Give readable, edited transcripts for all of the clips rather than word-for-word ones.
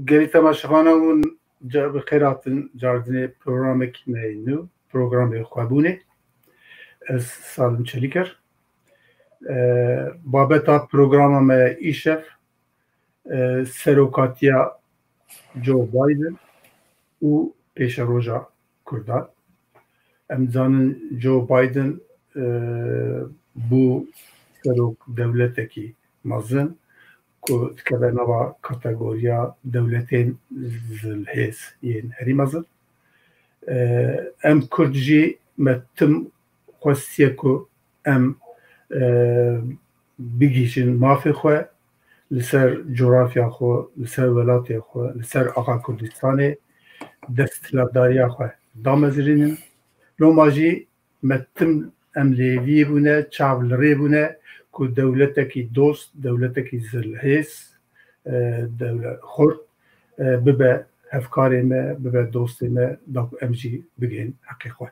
گەری تەماشەخانەون بەخێر هاتن جاردنێ پرۆگرامێکی نو پرۆگرامێ خوابوونێ ez Salim Çeliker babeta programa me îşev serokatiya Joe Biden û pêşeroja Kurdan em zanin Joe Biden bû serok dewletekî mezin ku dikeve nava kategoriya dewletên zilhêz yên herî mezin em Kurd jî me tim xwestiye ku em bigîşin mafê xwe li ser coğrafya xwe, li ser welatê xwe, li ser axa Kurdistanê desthilatdariya xwe damezirînin. Loma jî me tim em lêvî bûne, çav li rê bûne ku dewletekî dost, dewletekî zilhêz, xurt bibe hevkarê me, bibe dostê me da ku em jî bigihên heqê xwe.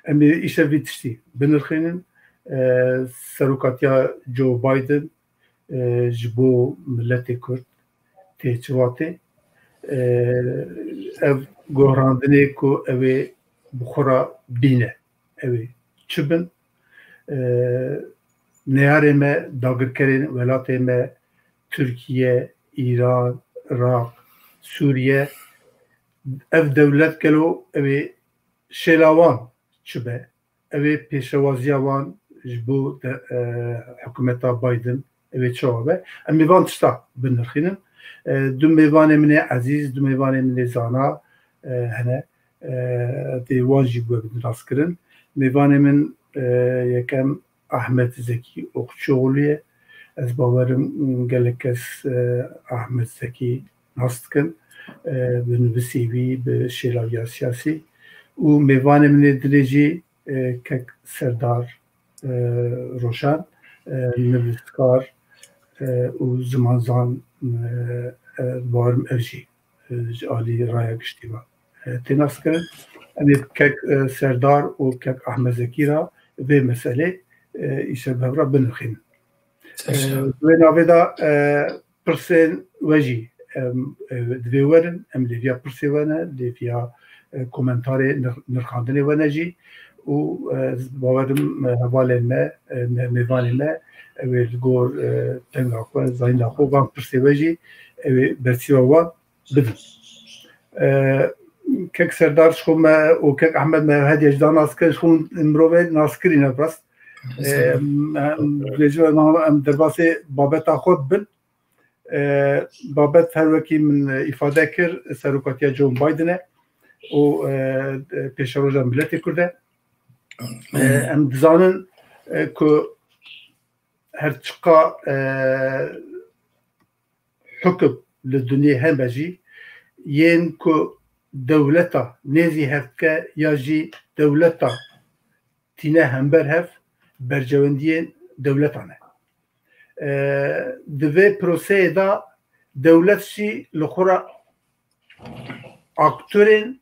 Em ê îşev vî tiştî binirxînin. Serokatiya Joe Biden ji bo milletê Kurd tê civatê ev gohrandinê ku ew ê bi xwe re bîne ew ê çi bin neyarê me dagirkerên welatê me Tirkiye, İran, Iraq, Sûriye ev dewlet gelo ew ê şêla wan çi be ew ê pêşewaziya wan ji bo hikûmeta Biden ew ê çawa be em mêvan tişta binirxînin. Du mêvanê min ê ezîz, du mêvanê min ê zana hene dê wan jî bûye binaskirin. Mêvanê min yekem Ahmet Zeki Okçuoğlu ye. Ez bawerim gelek kes Ahmet Zeki nas dikin bi nivîsî wî bi şêlaviya siyasî û mêvanê min ê dilê jî kek Serdar Roşan nivîskar û zimanzan bawerim ev jî ji alî raya giştî ve tê nas kirin. Em ê kek Serdar û kek Ahmet Zekî ra vê meselê îşev hev re binirxînin. Wê navê da pirsên we jî divê werin, em lêviya pirsê we ne, lêviya komentarê nirxandinê we ne jî û bawerim hevalên me, mêvanê me ew ê li gor tenga xwe, zayîna xwe van pirsê we jî ew ê bersiva wan bidin. Kek Serdar ji xwe me û kek Ahmed me hediye ji da nas kirin, ji xwe mirovê nas kirîne rast. Em derbasê babeta xwe bin. Babet her wekî min îfade kir serokatiya Joe Biden'e û pêşeroja milletê Kurd e. Em dizanin ku her çiqa hukum li dunyê hebe jî yên ku dewleta nêzî hevke ya jî dewleta tîne hember hev bercewendiyên dewletan e. Di vê proseyê da dewlet jî li xwe re aktörên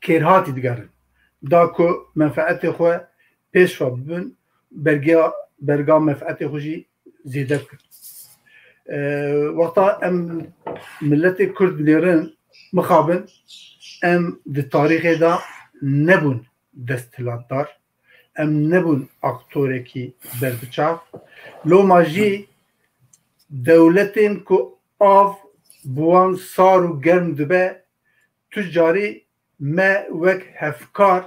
kêrhatî digerin. Da ku menfaetê xwe pêşva bibin, berga menfaetê xwe jî zêde bikin. Wexta em milletê Kurd bilêrin mixabin, em di tarîxê da nebûn desthilatdar, em nebûn aktorekî berbiçav. Loma jî dewletên ku av bi wan sar û germ dibe tu carî me wek hevkar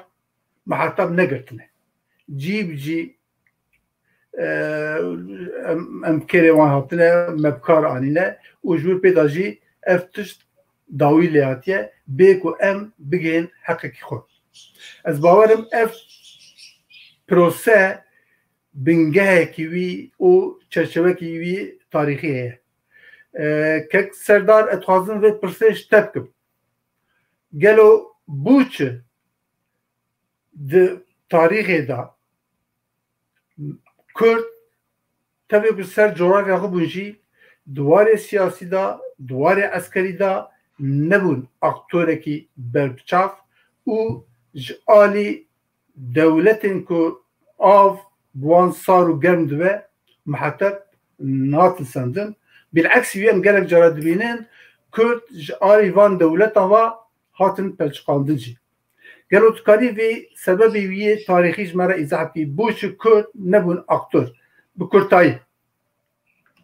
mihetab negirtine. Cî bi cî em kêrê wan hatine me bi kar anîne û ji wir pê de jî ev tişt dawî lê hatiye bê ku em bigihên heqekî xwe. Ez bawerim ev prose bingehekî wî û çerçevekî wî tarîxî heye. Kek Serdar ez dixwazim vê pirsê ji te bikim. Gelo bû çi di tarîxê da Kurd tevê bi ser coğrafya xwe bûn jî di warê siyasî da, di warê eskerî da nebûn aktorekî berbiçav û ji alî dewletên ku av bi wan sar û germ dibe miheteb natin sendin بالعكس ويان قالك جرى دبينين كرد جاري فان دولتا و هاتن پلچقاندن جي قالوا تكاري في سبب ويه تاريخي جمرة إزاحتي بوش كرد نبون أكتر بكرتاي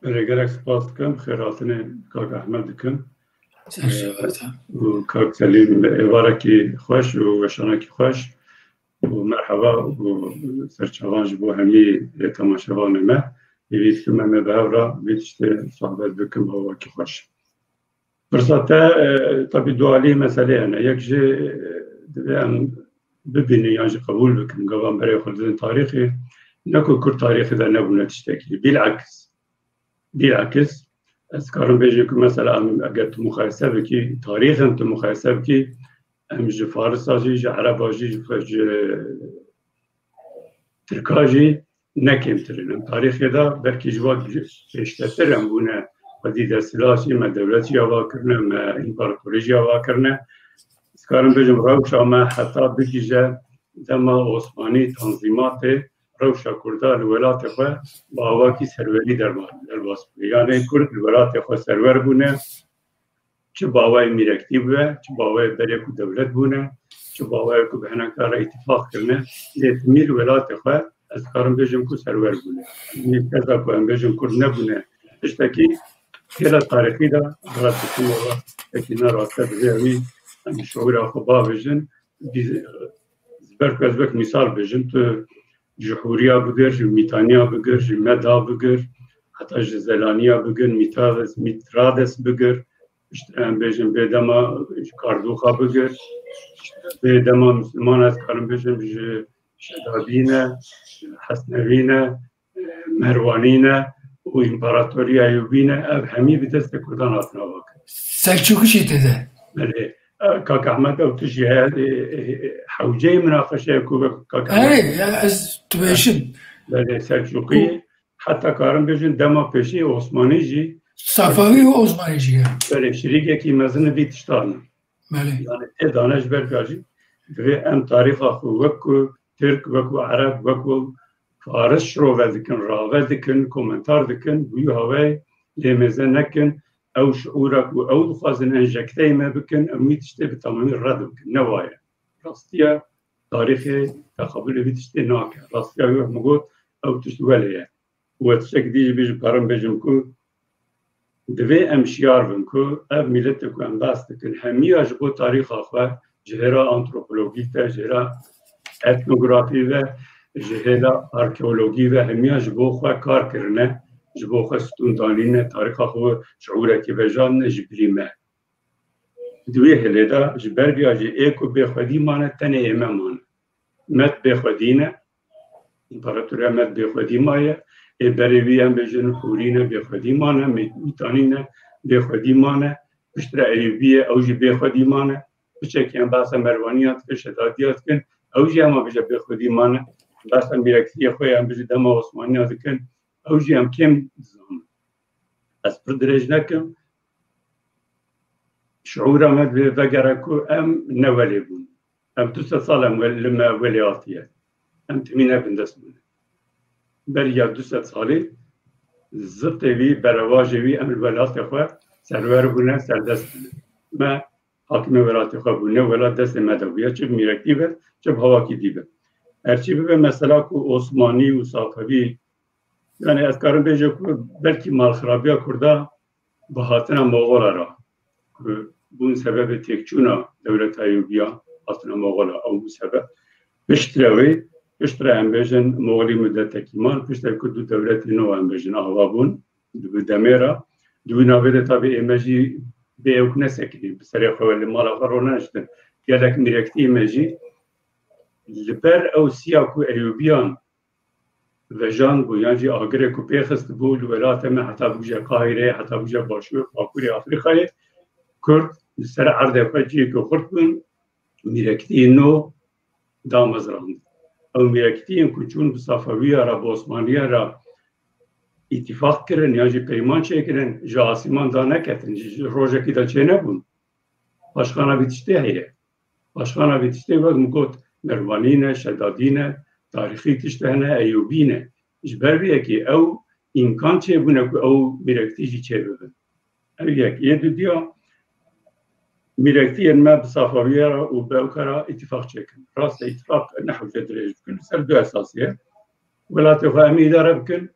رجالك سپاس کم خیراتن کاک احمد کم و کاک سلیم ایوارکی خوش و وشانکی خوش و مرحبا و سرچوانج بو همی تماشاوان ما یوید که من بهورا بیتشت صحبت بکم هواکی خوش فرصتا طبی دوالی مسئله هنه یک جه دوام ببینی یعنی قبول بکم قوام برای خلدن تاریخی نکو کر تاریخی در نبونه تشتکی بالعكس أذكر بيجيكم مثلا أجر مخايسة بكي تاريخ أنت مخايسة بكي أمج فارس أجي عرب أجي تركاجي نكيم ترين تاريخ هذا بركي جواد يشتتر أمبونا قديد سلاسي ما دولتي أواكرنا ما إمبراطورية أواكرنا أذكر بيجيم روشا ما حتى بكيجا دما عثماني تنظيمات روشا كردا الولايات خو باواكي سروري درباس يعني كرد الولايات خو سرور بونه چه باوای میرکتی بوده چه باوای بریکو دولت بونه چه باوای کو بهنه کار اتفاق کنه لیتمیل ولایت خو از کارم بجم کو سرور بونه نیکتا کو ام بجم کور نبونه اشتکی کلا تاریخی دا راستی ولا اكينا راسته بزاوی ام شعور خو با بجن زبرك مثال بجن تو جحوريا بقر ميتانيا بقر مدا بقر حتى جزلانيا بقر ميترادس بقر اشتران بيجن بيدما كاردوخا بقر بيدما مسلمان از كارم بيجن شدادينا حسنوينا مروانينا و امبراطوريا ايوبينا اب همي بدست كردان هاتنا واقع سلجوقي شي تده بله كاك احمد او تجي حوجي مناقشه كاك اي از تبيشن بله سلجوقي حتى كارم بيجن دما بيشي عثماني جي صفوي وعثماني جي بله شريكه كي مزن بيتشتان بله يعني ادانش بركاجي في ام تاريخ اخو وكو ترك وكو عرب وكو فارس شرو ذكن راوه ذكن كومنتار ذكن بيو هواي لمزن نكن او شعورك او دخوازن انجكتي ما بكن امي تشتي بتمام الرد بكن نوايا راستيا تاريخي تقبل بتشتي ناكا راستيا يوح مقود او تشتواليا وتشك ديجي بيجي بارم بيجمكو دوي امشيار بنكو اب ملتكو ام باستكن همي اجبو تاريخ اخوة جهرا انتروبولوجيتا جهرا etnografi ve jehela arkeoloji ve hemiya jbo xwe kar kirine jbo xwe stûndanîne tarixa xwe şuurekî vejan ne ji birîme di wê hilê de ji ber vêya jî ê ku bêxwedî mane tenê ême mane met bêxwedî ne împaratoriya met bêxwedî maye ê berê wî em bêjin hûrîne bêxwedî mane mîtanîne bêxwedî mane piştre Eyyûbiyê ew jî bêxwedî mane biçekî em behsa Merwaniyan dikin Şedadiya dikin اوجي اما بيجا بخدي مانا بس ام بيركتي خويا ام بيجي دما عثماني ذكن اوجي ام كم زمان اس بدرجناكم شعور ما بغركو ام نوليبون ام تسالم لما ولياتيه ام تمينا بندسمون بريا دوسات صالي زطيبي برواجوي ام الولات اخو سرور بنا سردست ما حاکم ولایت خواه بونه ولایت دست مدویه چه میرکتی بد چه هواکی دی بد هرچی به مثلا کو عثمانی و صفوی یعنی از کارم بیجه که بلکی مالخرابی کرده به هاتن مغول را بون سبب تکچونا دولت ایوبیا هاتن مغول او بون سبب پشتره هم بیجن مغولی مدت تکیمان پشتره که دو دولت نو هم بیجن آوا بون دو دمیره دو ناویده تابی ایمجی بيوك نسكني بسريخ اللي مالا غروناشتن قالك ميركتي ماجي لبر او سياكو ايوبيان وجان بو يانجي اغريكو بيخست بو الولايات ما حتى بوجا قاهرة حتى بوجا باشور باكوري افريقيا كرد بسر عرض فجي كو خرطن ميركتي نو دامزران او ميركتي كوچون بصفوية را بوسمانية را اتفاق کردن یا جی پیمان چه کردن جا آسیمان دا نکردن روژه که دا چه نبون باشخانه بیتشته هیه باشخانه بیتشته وقت مگود مروانینه شدادینه تاریخی تشته هنه ایوبینه جبر بیه که او imkan çebune ku ew mirektici çebibin. Ev yek yedi diyor. Mirektiyen me bi safaviyara û bewkara ittifaq çekin. Rast ittifaq nehwce dirêj bikin. Ser du esasiye. Welatê xwe em îdare bikin.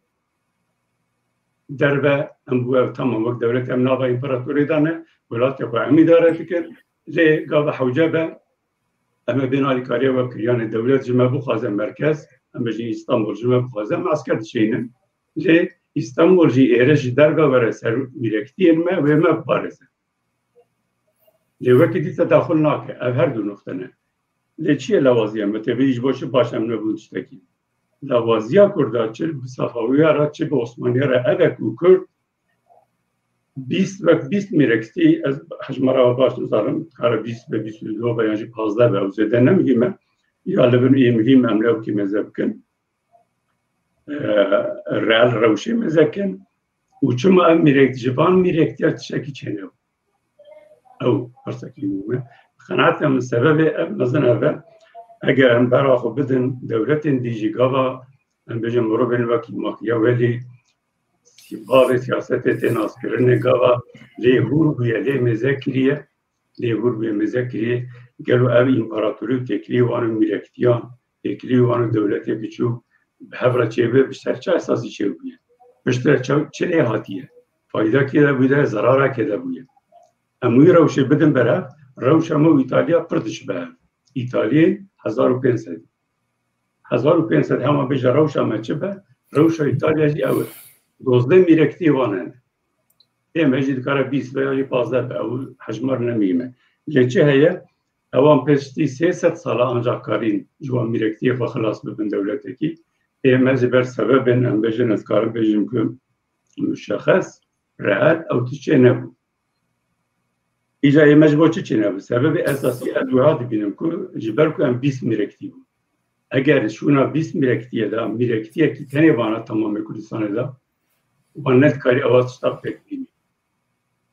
Derve em bu ev tamam wek devlet em nava împaratorî de ne. Welatê xwe em îdare dikin. Lê gava hewce be em ê bêhna alîkariya we kiriyanê dewlet ji me bixwaze merkez. Em bêjin İstanbul ji me bixwaze em asker dişînin. Lê İstanbul jî êre ji derve were ser mirektiyên me wê me biparêze. Lê wekî dîsa daxil nake. Ev her du nokte ne. Lê çi ye lawaziya me? Tevî ji bo çi baş em nebûn tiştekî. Lawaziya Kurda çi bi Safawiya ra çi bi Osmaniya ra ev ek û Kurd 20 mirektî ez hejmara baş nizarim kare 20 ve 22 beyan jî 15 ve ew zêde nemihîme ya li bin ê mihîm em lewkî meze bikin reel rewşê mezekin û çima ev mirekt ji van mirektiya tiştekî çêne ew pirsekî me xenaeta min sebebê ev mezin ev eger em bera xwe bidin dewletên dî jî gava em bêjin mirovên wekî Machiavelli bavê siyasetê tên naskirinê gava lê hûr bûye lê mêze kiriye lê hûr bûye mêze kiriye gelo ev împaratorî û têkiliyê wan û mirektiyan têkiliyê wan û dewletê biçûk bi hev re çêbûye bi ser çi esasî çêbûye piştre çi lê hatiye faydakê de bûye zerarekê de bûye em wî rewşê bidin berev rewşa me û İtalya pir diş be ev İtalyê 1500 hema bêje rewşa me çi be rewşa İtalya jî ew e 12 mirektî wan hene êm jî dikare 20 veya jî 15 be ew hejmar nemîme lê çi heye ewan pêştî 300 sala ancak karîn ji wan mirektiyê xwe xilas bibin dewletekî êm ji ber sebebên em bêjin ez karim bêjim ku müşexes reel ew tişê nebû îja êm ji bo çi çênebû sebebê esasî ez wiha dibînim ku ji ber ku em 20 mirektî bûn eger şûna 20 mirektiye de mirektiyekî tenê vana tamamê Kurdistanê de wan nedikarî ewa tişta pêk bînî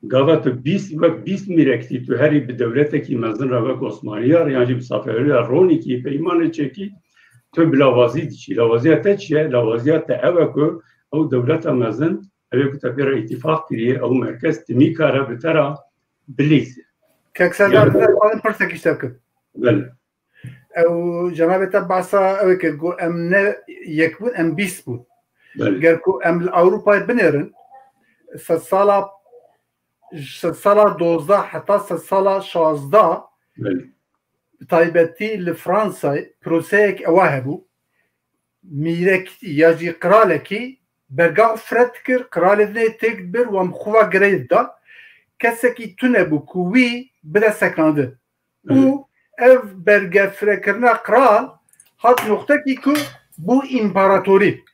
gava tu 20 mirektî tu herî bi dewletekî mezin re wek Osmaniya yan jî bi Safeweriya ronîkî peymanê çekî tu bi lawazî diçî lawaziya te çi ye lawaziya te ew e ku ew dewleta mezin ew ê ku te pê re îtîfaq kiriye ew merkez timî kare bi te ra bilîze Kekserdar pirsek işte bikim bele ew cenabê te behsa ew kir got em ne yek bûn em 20 bûn ger ku em li Ewropayê binêrin sala 12 heta sala 16 taybetî li Fransayê proseyek ewa hebû mîrekî ya jî kralekî bergav fret kir kralê nê têk bir wan xwe girêv da kesekî tune bû ku wî bide sekandin û ev bergefrekirina kral hat noktekî ku bû împaratorî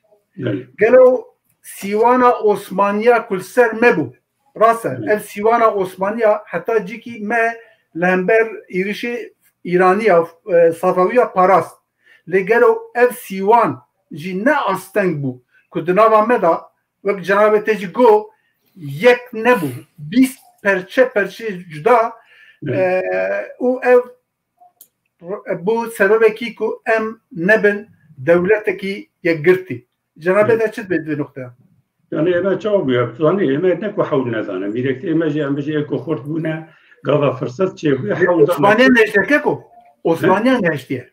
gelo sîwana Osmaniya kul ser mebû rast e ev sîwana Osmaniya heta cîkî me li hember êrişê İraniya Safawiya parast lê gelo ev sîwan jî ne asteng bû ku di nava me da wek cenabê te jî got yek nebû 20 perçe cuda û ev bu sebebekî ku em nebin dewletekî yekgirtî cenabê te çi dibê noktaya yani ême çawa bûye zanî ême ne ku hewl nezane mirektî ême jî em bijî êko xurt bûne gava firset çêbûye hewl Osmaniya neşteke ku Osmaniya neştiye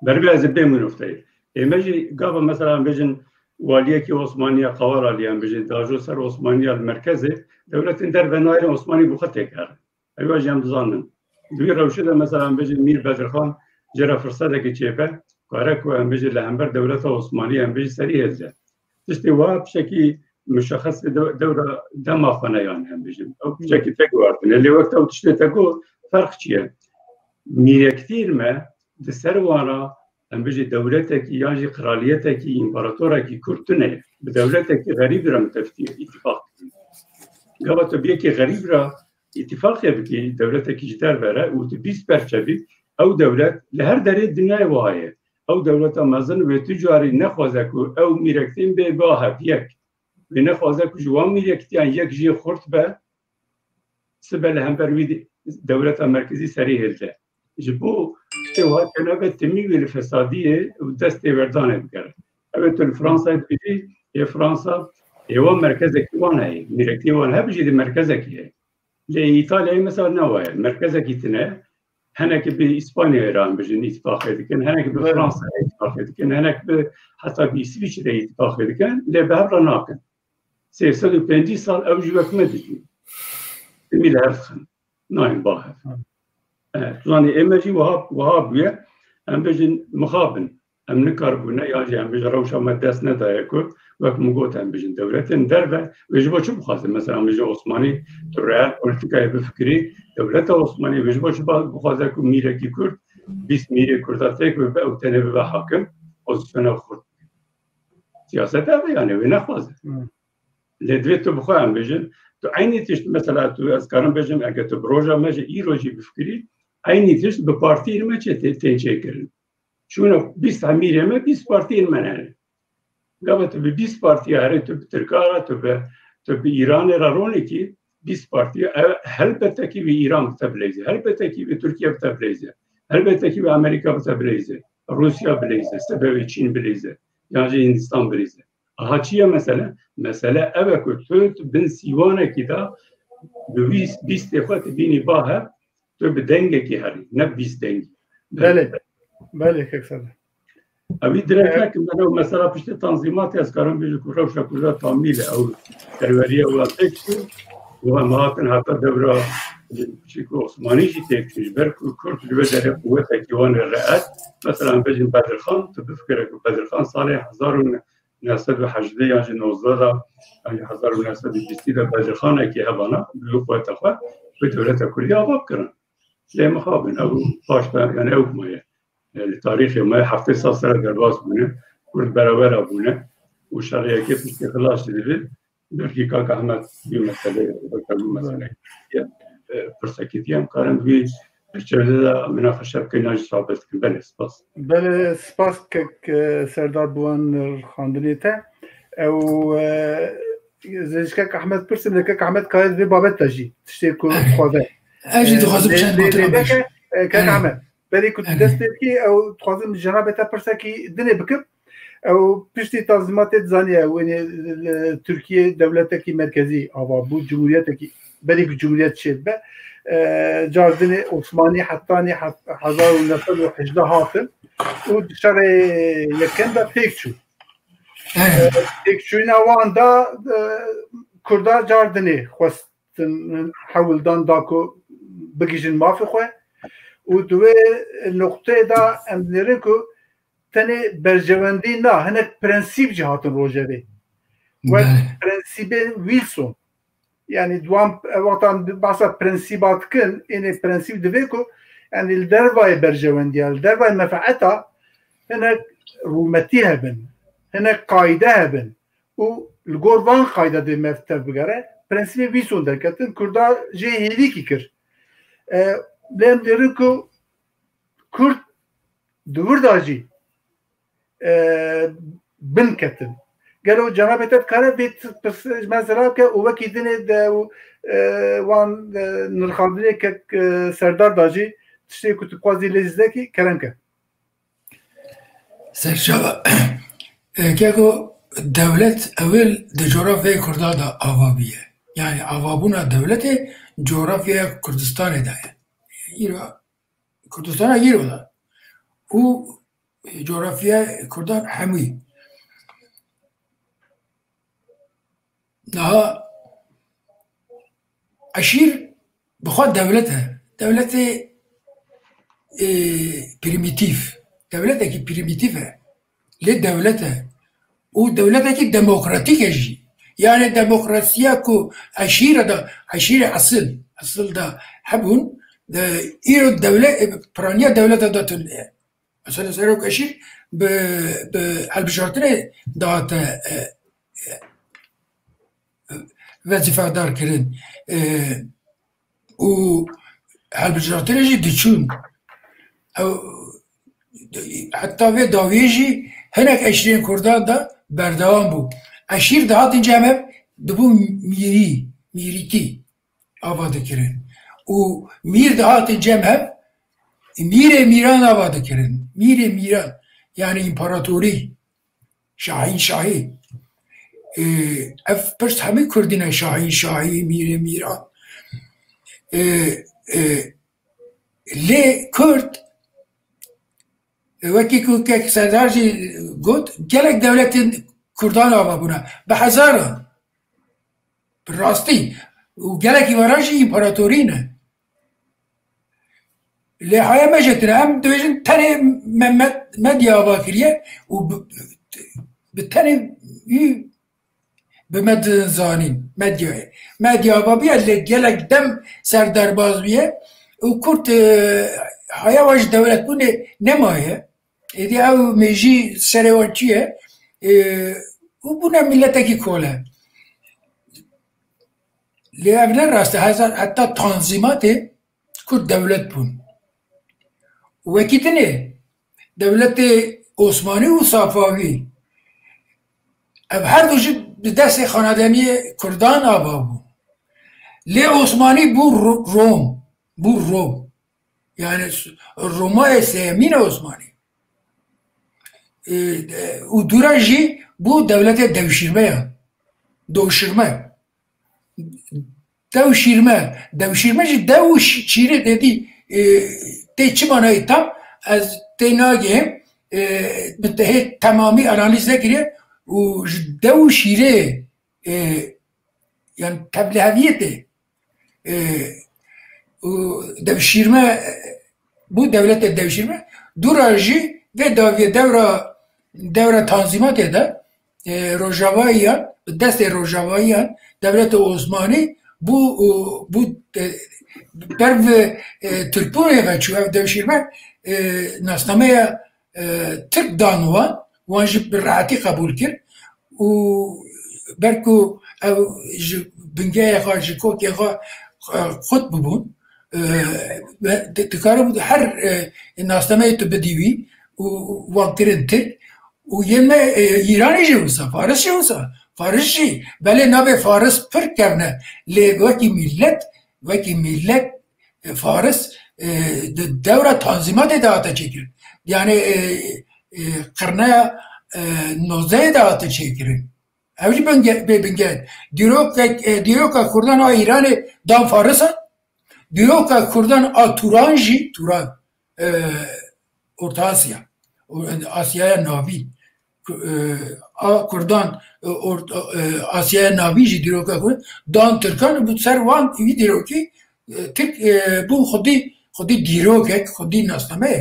berbe ez ê bêmî noktayê ême jî gava mesela em bêjin waliyekî Osmaniya qewar alî em bijî dajo ser Osmaniya li merkezê dewletên derve nayên Osmanî bû xwe têkar ew jî em dizanin Duyê rewşê de mesela em bêjin Mîr Bedirxan jê re firsetekî çêpe kare ku em bêjin li hember dewleta Osmanî em bêjî serî hêze tiştê wa pişekî müşexes dewra dema xwe neyan em bêjin ew pişekî te guhartine lê wek ew tiştê te got ferq çi ye mîrektîr me di ser wana em bêjî dewletekî yan jî kraliyetekî împaratorekî Kurd tune bi dewletekî xerîb re miteftiye îtîfaq gava tu biyekî xerîb re îtîfaqê bikî dewletekî ji derve re û tu 20 perçe bî ew dewlet li her derê dinyayê wihaye ew dewleta mezin wê tu carî nexwaze ku ew mîrektîn bê biahev yek wê nexwaze ku ji wan mîrektiyan yek jî xurt be sibe li hember wî dewleta merkezî serî hêlte ji bo tê wa tenebe timî wê li fesadiyê û destê werdanê bikere ew tu li Fransayê dibîjî فرنسا ايوان مركزك وان هي ميركتي وان هبجي مركزك هي لايطاليا مثلا نوايا مركزك يتنا هناك باسبانيا ايران بجن اتفاق كان هناك بفرنسا اتفاق كان هناك حتى بسويسرا اتفاق كان لا بهر ناكن سيرسل 50 سال او جوك مدجي ميل هرخن ناين باهر يعني ايماجي وهاب بيه ام بجن مخابن ام نكربونا ياجي ام بجن روشا مدس ندايكو وقت مقوت ام بجن دولتين دربه ويجبو شو بخاطر مثلا ام بجن عثماني تريال بوليتيكا بفكري دولت عثماني ويجبو شو بخاطر كو ميركي كرد 20 ميري كرداتيك وبقوا تنبي حاكم بوزيشن خرد سياسه يعني وين خاطر لدویت بخواه هم بجن تو عینی تشت مثلا تو از کارم بجن اگه تو بروژه مجه ای روژی بفکری عینی تشت به پارتی ایرمه چه تنچه کرن چون 20 همیره ما 20 پارتی ایرمه نه گفت تو به 20 پارتی هره تو به ترکارا تو به ایران را رونی کی 20 پارتی البته کی به ایران بتبلیزه البته کی به ترکیه بتبلیزه البته کی به امریکا بتبلیزه روسیا بلیزه سبب چین بلیزه یعنی هندستان بلیزه aha çiye mesele? Mesele eve ku tu bin sîwanekî da bi bîst xwe bînî bahe tu bi dengekî herî ne bîst dengî. Belê keksede. Evî direkt nekim ben mesela piştî tanzîmatê ez karim bêjim ku rewşa Kurda tamîl e ew perweriya wan têk çû û em hatin heta devra ku Osmanî jî têk çû ji ber ku Kurd li vê derê qûwetekî wan e re'et mesela em bêjin Bedirxan tu bifikire ku Bedirxan salê 1918 یا 19 دا یعنی 1920 دا بدرخانه که هبانا لقوات اخوة به دولت کلی آباب کرن لی مخابن او پاشتا یعنی او مایه تاریخ مایه 700 سال درباز بونه کرد برابر بونه و شرعیه که پشتی خلاص دیدید درکی که احمد بی مسئله پرسکیتی هم کارم بی چرده دا مناقشه بکنی ناجی ثابت کن بله سپاس بله سپاس که سردار بوان خاندنی تا او زیشکک احمد پرسیم لکک احمد که بی بابت تجی تشتی که خواه اجي تخاصم شان بطران باش كان عمل بالي كنت دستي او تخاصم جنابه تا برسكي دني بكب او بشتي تنظيمات زانيه وين تركيا دولتك مركزي او بو جمهوريتك بالي جمهوريت شبه جاردني عثماني حطاني 1918 هاتن وشر يكن دا تيكشو تيكشو نواندا كردا جاردني خواست حولدان داكو بگیجن مافی خواه و دوی نقطه دا امدنره که تنه برجواندی نه هنک پرنسیب جهاتن روژه بی و پرنسیب ویلسون یعنی دوام وقتا بحثا پرنسیبات کن اینه پرنسیب دوی که یعنی الدروای برجواندی الدروای مفعتا هنک رومتی هبن هنک قایده هبن و الگوروان قایده دوی مفتر بگره پرنسیب ویلسون درکتن کرده جهیلی کی کر لیم دیرن که کرد دور داجی بن کتن گلو جنابتت کاره بیت مثلا که او وکی دنه دو وان نرخاندنه که سردار داجی تشتی که تو قاضی لزده کی کرن که سرشابه که دولت اول ده جغرافیای کرده دا آوابیه yani avabuna devleti coğrafyaya Kürdistan'a da Kürdistan'a giriyorlar. O coğrafya Kürdan hemi. Daha aşir bu devleti primitif. Devleti primitif है. Le devleti o devleti demokratik eji. Yani demokrasiya ku aşire asıl da habun da iro devlet pranya devlete da tun mesela serok aşir be albişartine da vazifadar kirin o albişartine ji diçun hatta ve daviyeji henek aşirin kurdan da berdevam bu aşir da hatın cemem de bu miriki avadı kirin. O mir da hatın cemem mire miran avadı kirin. Mire miran yani imparatori şahi اف پرس همه کردین شاهی میران لی کرد وکی که سردار جی گفت گلک دولت کردان آبا بونا به هزاران براستی و گلکی وراجی امپراتورینه لی های مجتره هم دویجن تنه مدیا آبا کریه و به تنه به مد زانین مدیا آبا بیاد لی گلک دم سردار باز بیه و کرد های واج دولت بونه نمایه ایدی او میجی سروانچیه و بونه ملتکی کوله لی اونه راسته حتی تنظیمات کرد دولت بون وکیتنه دولت عثمانی و صفوی اب هر دوشی دست خاندانی کردان آبا بون لی عثمانی بو روم yani Roma Emin Osmani u durajı bu devlete devşirme devşirme devşire dedi te çimanayı tam az tenage bir tamamı analizle giriyor u devşire yani tebliğiyeti devşirme bu devlete devşirme durajı ve devre tanzimat eder Rojava'ya dest Rojava'ya devlet Osmani bu derv Türkpur'a ve çuva devşirme nasnameye Türk danıvan vanjib bir rahatı kabul kir u berku bingeye karşı kokye خود ببون تكارب هر ناسنامه تبديوي ووقتين تك ويما إيراني جوسا فارس جوسا فارس جي بله نابه فارس پر كرنا لوكي ملت فارس دورة تنظيمات داتا چكر يعني قرنه 19 داتا چكر اوجی بنگه دیروکا کردان ها ایران دام فارسان دیروکا کردان ها توران ارتا آسیا ناوی کردان آسیا ناوی جی دیروکا کردان دان ترکان بود سر وان ایوی دیروکی ترک بو خودی دیروکه خودی ناسنامه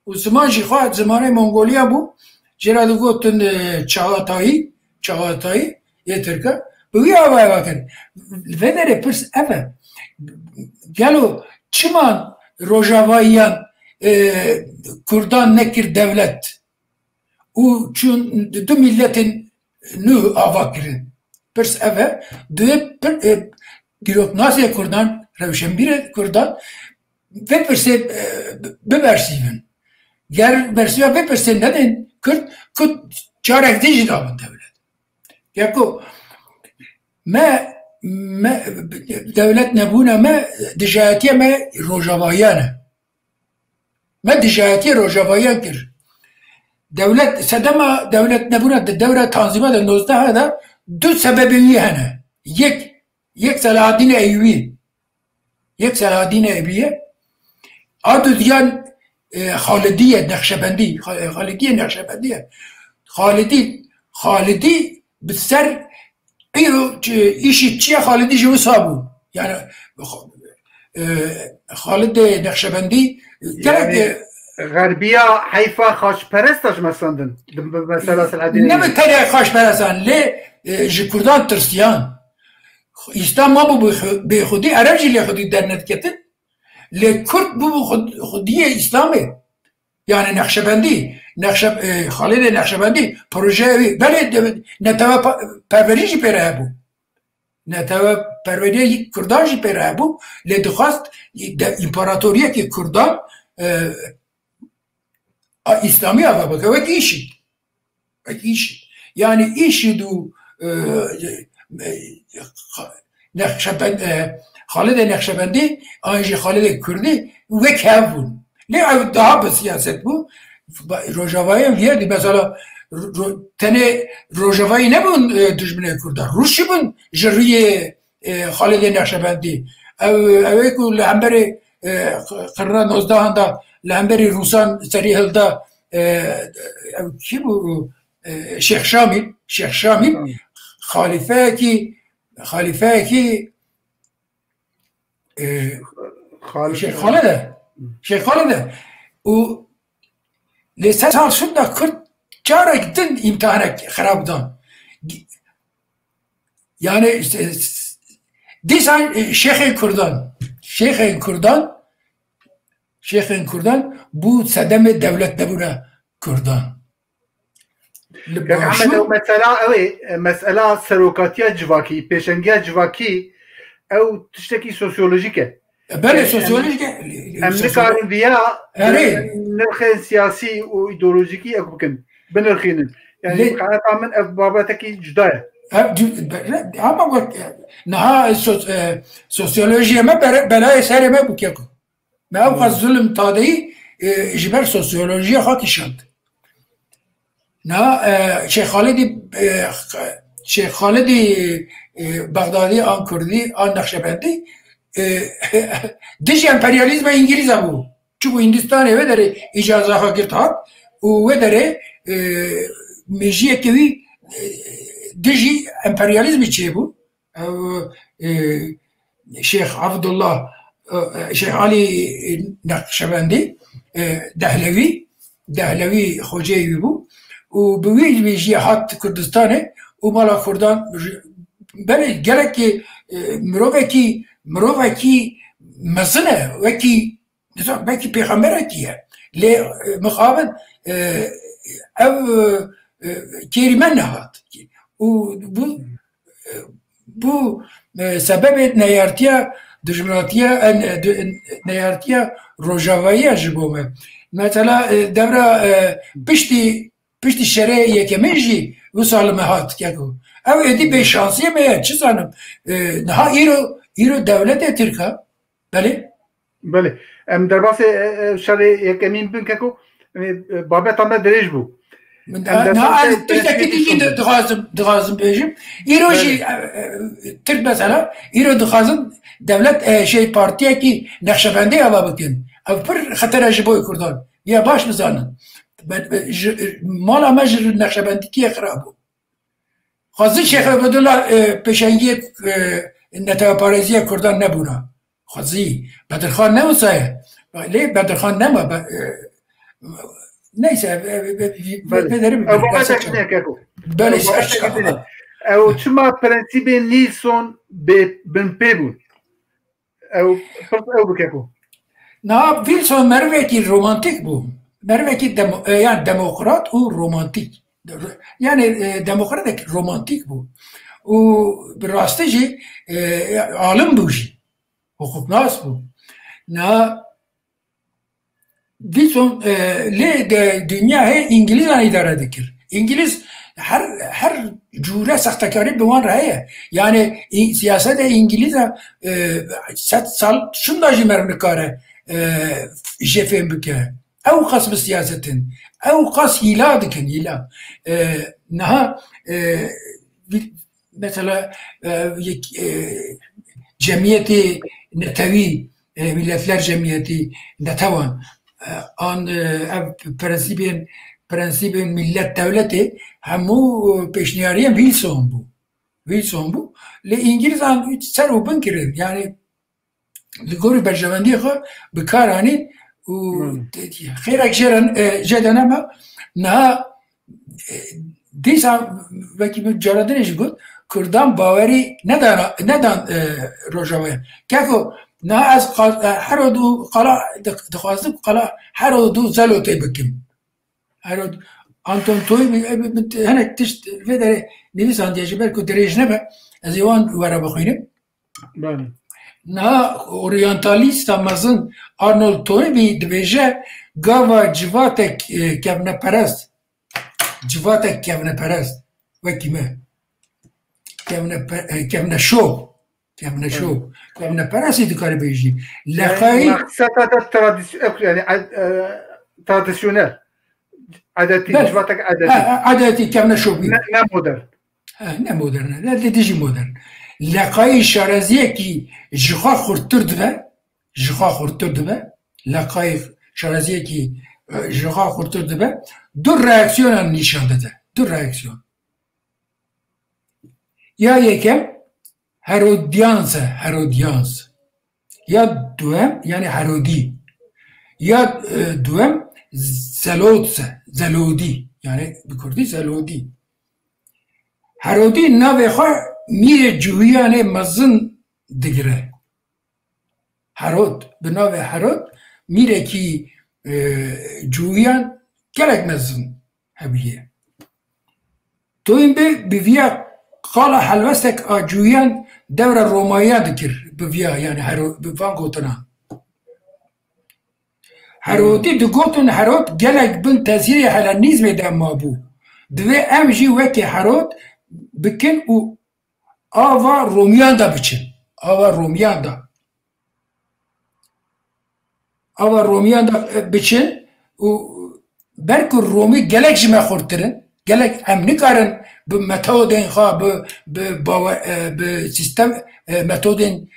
و زمان جی خواهد زمان منگولیا بو جرادو گوتن Çağatay yeterka bu ya bakın ve de pers eve gelo çiman Rojavayan Kurdan nekir devlet u çün du milletin nu avakirin pers eve de dirok nasıl Kurdan revşenbir Kurdan ve perse beversiven ger versiya ve perse neden Kürt çarek dijital devlet Yako, ما دولت نبونا ما دجاتية ما روجافايانا ما دجاتية روجافايان كر دولت سدما دولت نبونا الدولة تنظيمات النوزده هذا دو سببية هنا يك سلاحدين أيوبية عدو ديان خالدية نقشبندي خالدي بالسر ايرو işitçiye Halid Jevsabu yani Halid Nakşibendi yani Garbiya Hayfa Xaçperest mesandın mesela Selahaddin ne mi tere Xaçperestan le ji Kurdan tirsiyan İslam bu be xudi aracı le xudi dernet ketin le Kürt bu xudiye İslami yani Nakşibendi Halid Nakşibendi proje böyle netava perverişi pere bu netava perverişi Kurdan ji pere bu le dixwast imparatoriye ki Kurdan İslami ava bak ve işit yani işidu Halid Nakşibendi anji Halid Kürdi ve kevun ne daha bir siyaset bu Rojava'ya verdi mesela تنه روجوایی نبون دشمنه کردان روشی بون جریه خالد نقشبندی او که لعنبری قرن 19 دا لعنبری روسان سری هلدا کی بو شیخ شامل خلیفه کی شیخ خالده و لسه سال شد دا کرد چارك دن امتحانك خراب دان يعني ديسان شيخ كردان بو صدم دولت نبونا كردان مسألة سروكاتية جواكي بيشنجية جواكي او تشتكي سوسيولوجيكي بله سوسيولوجيكي امريكا فيها نرخين سياسي وايديولوجيكي اكبكن بنرخين يعني قاعدة من باباتك جداية اما قلت نها سوسيولوجيا ما بلاي ساري ما بكيكو ما ابغى الظلم طادي جبر سوسيولوجيا خاطي شد نها شيخ خالدي بغدادي ان كردي ان نقشبندي ديش امبرياليزم انجليز ابو چوبو هندستان وداره اجازه ها گرتاب و وداره مجیه کوی ديجي امبرياليزم چه بو شيخ عبد الله شيخ علي نقشبندي دهلوي خوجي بو و بويج بيجي حط كردستان ومالا كردان بله گلك مروفكي مزنه وكي پیغمبركيه لي مقابل او كيرمان نهات وبو سبب نيارتيا دجمناتيا نيارتيا روجاوية جبومه مثلا دورة بشتي الشرع يكمنجي وصل مهات كيكو او ادي بشانسيه ما چزانم نها ايرو دولت تركا بله ام در باس شرع يكمين بنكو بابت ما دريج بو أنا تشتكي دغازم بيجم يروجي ترك مثلا يرو دغازم دولة شيء بارتيا كي نقشبندي على بكين أو بر خطر جبوي كردان يا باش مزانن مالا مجر نقشبندي كي خرابو خازن شيخ عبد الله بيشنجي نتا باريزيا كردان نبونا خازي بدرخان نمسايه ليه بدرخان نما neyse bederim böyle او çma prensibi Nilsson ben pebun او bukeko na Wilson merveki romantik bu merveki yani demokrat o romantik yani demokratik romantik bu o rastici alim bu hukuknas bu na Wilson dünya İngiliz idare dikir. İngiliz her cure sahtekari bir var ya. Yani siyasete İngiliz'e sal şunda jimerni kare jefem bike. Ev kas bir siyasetin. Ev kas hila dikin hila. Naha mesela cemiyeti netevi milletler cemiyeti netevan an prensibin millet devleti hemu peşniyariyen Wilson bu. Le İngiliz an ser o bunkirin yani ligori berjevendi kho bekarani u khairak jeden ama na disa belki caradın işgut Kurdan baveri neden Rojava kako na az harodu qala dkhazib qala harodu zalote bekim harod Anton Toy هنا تشت فدر نيسان دي جبل كو دريجنا با ازيوان ورا بخينم نا اورينتاليست امازن ارنولد توي بي دبيجه غاوا جواتك كابنا پرست وكيما كابنا شو كابنا پرست دكار بيجي لقاي مقصد يعني تراديشنال عادتي بله. جواتك عادتي عادتي كم نشوفي نا مودرن نه مدرن لا تيجي مدرن لقای شارزیه کی جخوا خورتر دبه لقای شارزیه کی جخوا خورتر دبه دو reaksiyon نشان داده دو reaksiyon یا یکم هرودیانس یا دوم یعنی هرودی یا دوم زلودی یعنی بکردی زلودی هرودی ناوی خواه میره جویان مزن دگره هرود به ناوی هرود میره کی جویان گلک مزن هبیه تو این به ویا قال حلوستك جویان دور رومایا دکر به ویا یعنی هرود به وان گوتنا هرودی دو گوتن هرود گلک بن تاثیر هلنیزم دم مابو دوی ام جی وکی هرود بکن و آوا رومیان دا بچن آوا رومیان دا بچن و برک رومی گلک جمع خورترن گلک هم نکارن به متودین خواه به سیستم متودین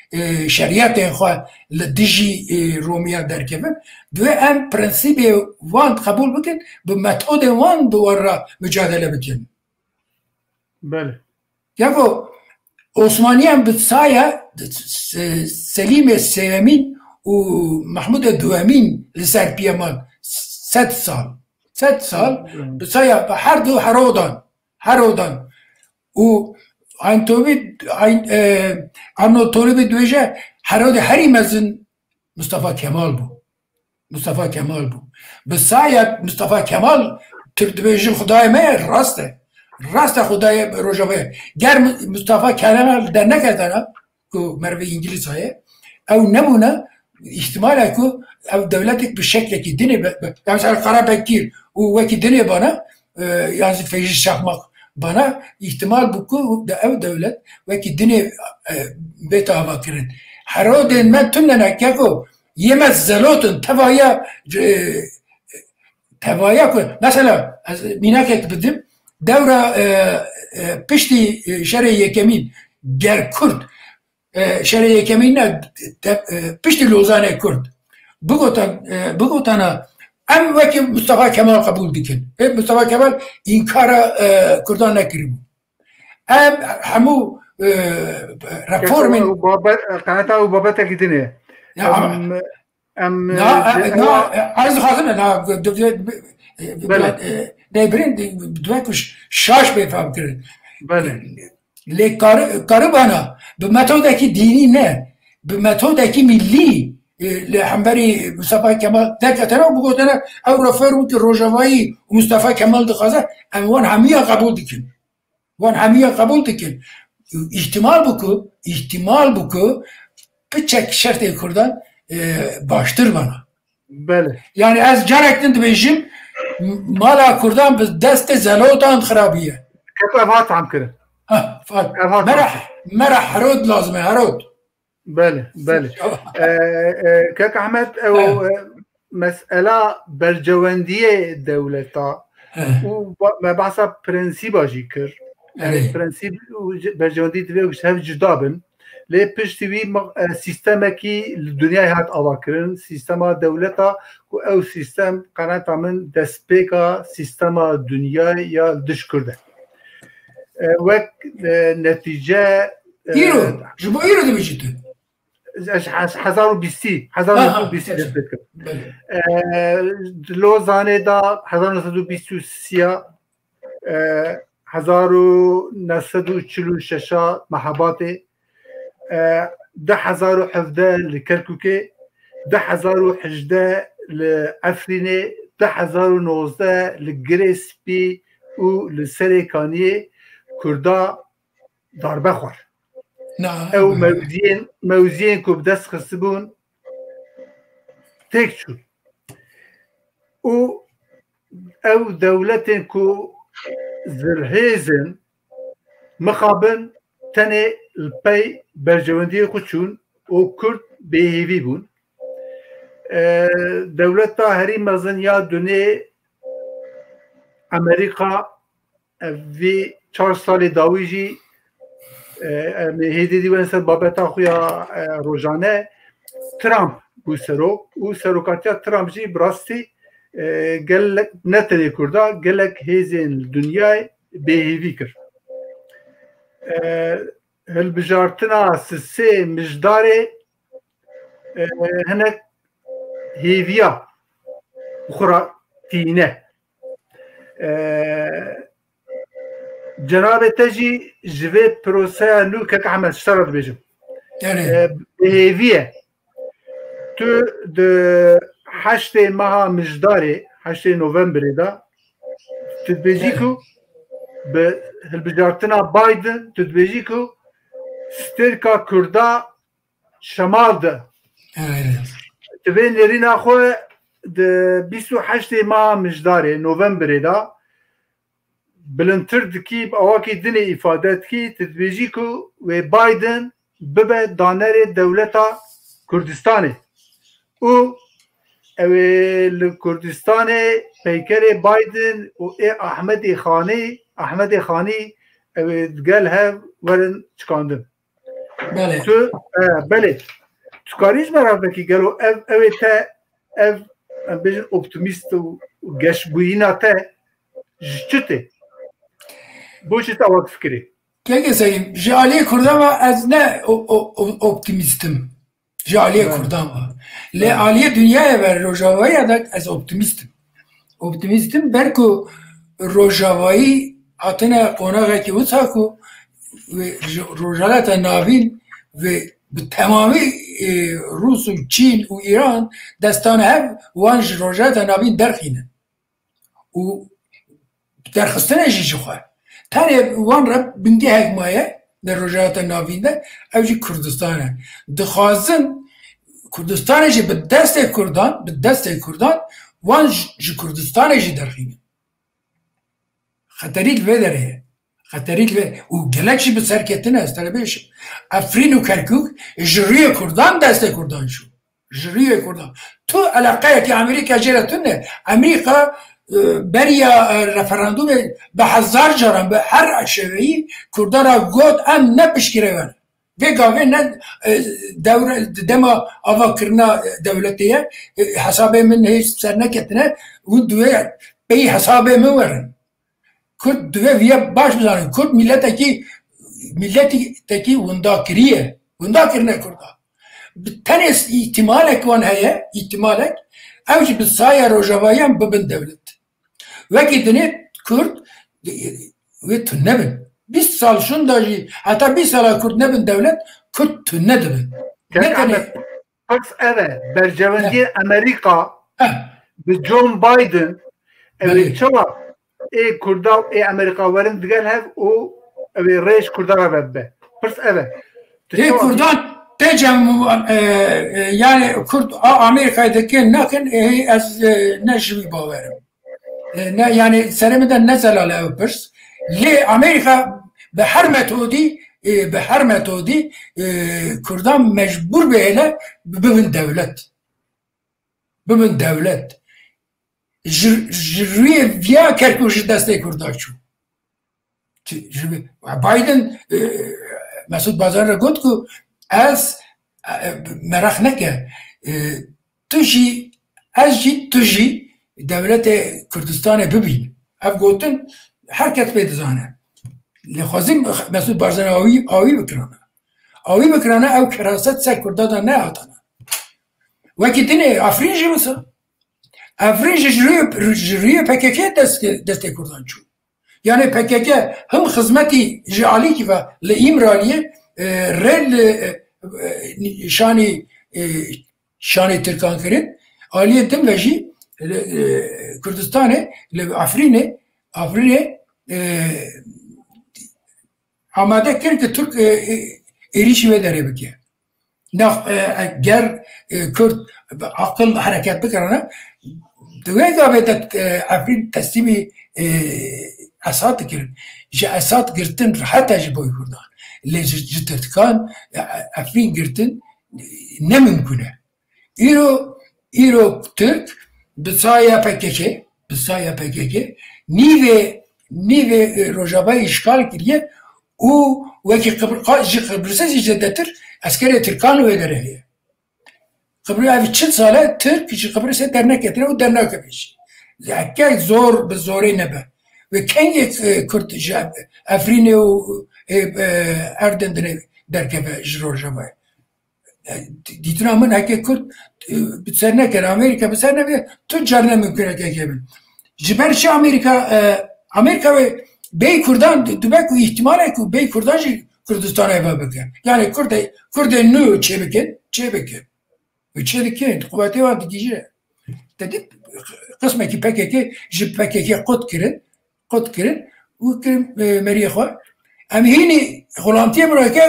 شریعت خواه لدیجی رومیان در کفن دوی هم پرنسیب وان قبول بکن به متود وان دوارا مجادله بکن بله یکو عثمانی هم بسایه سلیم سیمین و محمود دوامین لسر پیمان 100 سال بسایه به هر دو هرودان و آنطوری به دویجه هرود هری مزن مصطفى کمال بو بسایه مصطفى کمال تردویجه خدای مه راست خدای روجاوه گر مصطفى کلمه در نکردن که مروی انگلیس های او نمونه احتمال که او دولتك بالشكل كي الدنيا يعني مثلا قرابة كتير وكي الدنيا بنا يعني في الشقمق بنا احتمال بكو او دولة وكي الدنيا بيتها باكرين حرود ما تمنى كاكو يمس زلوتن توايا مثلا ميناك بدم دورة بشتي شرعي يكمين جر كرد شرعي يكمين بشتي لوزانة كرد بگوتن ام وکی مصطفى کمال قبول دکن مصطفى کمال این کار کردان نکریم ام همو رفورمین قناتا و بابتا کتنه نا عرض خواستم نه برین دوکش شاش بفهم کرد بله لی کار بانا به متودکی دینی نه به متودکی ملی لحنبري مصطفى كمال ذاك ترى بقول انا او رفيرو الروجاوي ومصطفى كمال دخازه وان هميه قبول دكن احتمال بكو بچك شرط كردان باشتر بنا بله يعني از جاركتن دبيجم مالا كردان بس دست زلوتان خرابيه كيف افات عم كده مرح هرود لازم هرود بله كاك احمد او مسألة برجواندية دولتا وما بحسب برنسيبا جيكر برنسيب برجواندية تبيه وشهف جدابن ليه بشتوي سيستمكي الدنيا هات اواكرن سيستما دولتا او سيستم قناتا من دسبيكا سيستما دنيا يا دش كرده وك نتيجة جبو ايرو دي بجيتو 1020 لوزانه دا 1923 1946 محباته 1017 لكركوكي 1018 لعفريني 1019 لجريسبي و لسريكاني كردا ضربه خوار او موزين كو بدست خصبون تيك شو او دولتين كو زرهيزن مخابن تاني البي برجواندي خوشون و كرد بيهيوي بون دولتا هري مزن يا دوني امریکا وی 4 سال داوی جی هیدی دیوان سر بابتا خویا روزانه ترامپ بو سروک و سروکاتیا ترامپ جی براستی گلک نتنی کردا گلک هیزین دنیای بهیوی کرد هالبجارتنا سسي مجداري هناك هيفيا أخرى تينة جناب تجي جوي بروسا نو كك عمل شرط بيجم هيفيا تو د 8 ماه مجداري 8 نوفمبر دا تبيجيكو بهالبجارتنا بايدن تبيجيكو ستركا كردا شمال ده تبين لرينا خو د 28 ماه مجداري نوفمبر دا بلنتر دكي اواكي دني افادات كي تدبيجيكو و بايدن ببه دانر دولتا كردستاني او الكردستان بيكري بايدن و احمد خاني دقالها ورن شكاندم بله تو بله تكاريج مرافقي قالوا اوه تا اف بيجن اوبتيميست و گش بوينا تا جتته بوشت اوقات فكري كيف سيم جالي كردما از نه اوبتيميستم جالي كردما لا عالية دنيا بر روجاوایی دک از اوبتيميستم بركو روجاوایی اتنا قوناغه کی وساکو و روجالات ناوین و بتمامی روس و چین و ایران دستان هم وانج روجالات ناوین درخینه و درخستنه جیجی خواه تاني وان رب بنجي هاك مايا در روجالات ناوین ده اوجي كردستانه دخوازن كردستانه جي بالدست كردان وان جي كردستانه جي درخینه خطريك بدره خطريك وجلكشي بسركتنا استربيش افرين وكركوك جريه كردان دست كردان شو جريه كردان تو علاقه امريكا جرتنا امريكا بريا رفراندوم بهزار جرام به هر شوي كردارا قد ام نبشكريان بيقاوي ند دوره دما افكرنا دولتيه حسابي من هي سرنكتنا ودوي بي حسابي من ورن Kürt düve viye baş bizanı. Kürt milleti vunda kiriye. Vunda kirine Kürt'a. Bir tane ihtimalek van heye, ihtimalek. Evci bir saya rojavayan bibin devlet. Ve gidini Kürt ve tünnebin. 20 sal şundacı, hatta 1 sala Kürt nebin devlet, Kürt tünnedibin. Ne tane? Paks evet, bercevendi Amerika, bir John Biden, evet çava. Kurda Amerika varın diğer hev o reis Kurdara verbe. Pırs evet. Kurdan tecem yani Kurd Amerika'daki nakin az nejvi bavarım. Ne yani seremeden ne zalale pırs. Le Amerika به هر metodi Kurdan mecbur beyle bibin devlet. جروی ویا کرکوش دسته کرداشو بایدن مسعود بازار را گفت که از مرخ نکه توجی دولت کردستان ببین اف گوتن حرکت پیدزانه لخوازیم مسعود بازار آوی بکرانه او کراست سر کردادا نه آتانه وکی دینه افرین جی مثلا افرین جریه PKK دست کردان چون یعنی PKK هم خدمتی جعلی که و لإمرالیه رل شانی ترکان کرد آلیه دم وجی کردستانه لافرینه آماده کرد که ترک ایریشی و داره بکه گر کرد عقل حرکت بکرانه دوی قابلت افرین تسلیمی اسات کرد جا اسات گرتن راحت اجی بای کردن لیجی ترکان افرین گرتن نممکنه ایرو ترک بسایا PKK نیو روجابه اشغال کریه او وکی قبرس جدتر اسکر ترکان و داره قبرس اوی 40 ساله ترک قبرس در نکتره و در نکبیش زکه زور به زوری نبه و کنگ کرد افرین و اردن در کبه روجابه دیتنا من هکی کرد بسر نکر امریکا بسر نکر تو جرنه ممکنه که کبین جبرش امریکا و بی کردان دوبه که احتماله که بی کردان کردستان ایوه بکن یعنی کرد نو چه بکن و چه بکن قوتی وان دیجه دید قسمه که پکه جب پکه قد کرن و کرن مریه خواه ام هینی غلامتی برای که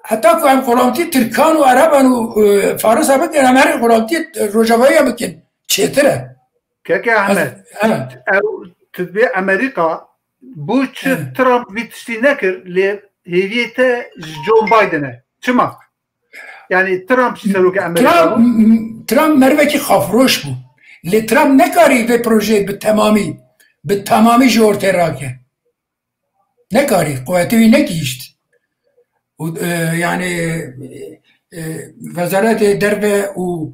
حتی که هم غلامتی ترکان و عربان و فارس هم بکن هم هر غلامتی روجابایی هم بکن چطوره؟ که احمد تدبی امریکا bu Trump vitişti nekir li heviyete John Biden'e çıma yani Trump şiseruke Amerika Trump merveki xafroş bu li Trump nekari ve proje bi tamamı jorte rake nekari kuvveti ne giyişti yani Vezaret Derbe u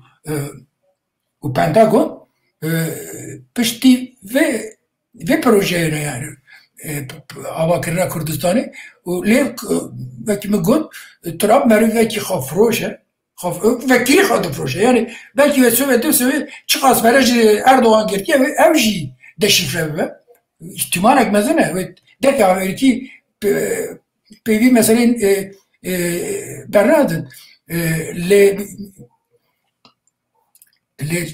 Pentagon pişti ve projeyine yani Avakirra Kurdistan'ı lev vekî min got Trump merivekî xafroş e vekîlî xwe di proje yani belkî ve Sovyet çi qas bere ji Erdoğan girtiye ev jî deşifre bibe ihtimalek mezin e derke Amerîkî pêvî meselên bernadin lê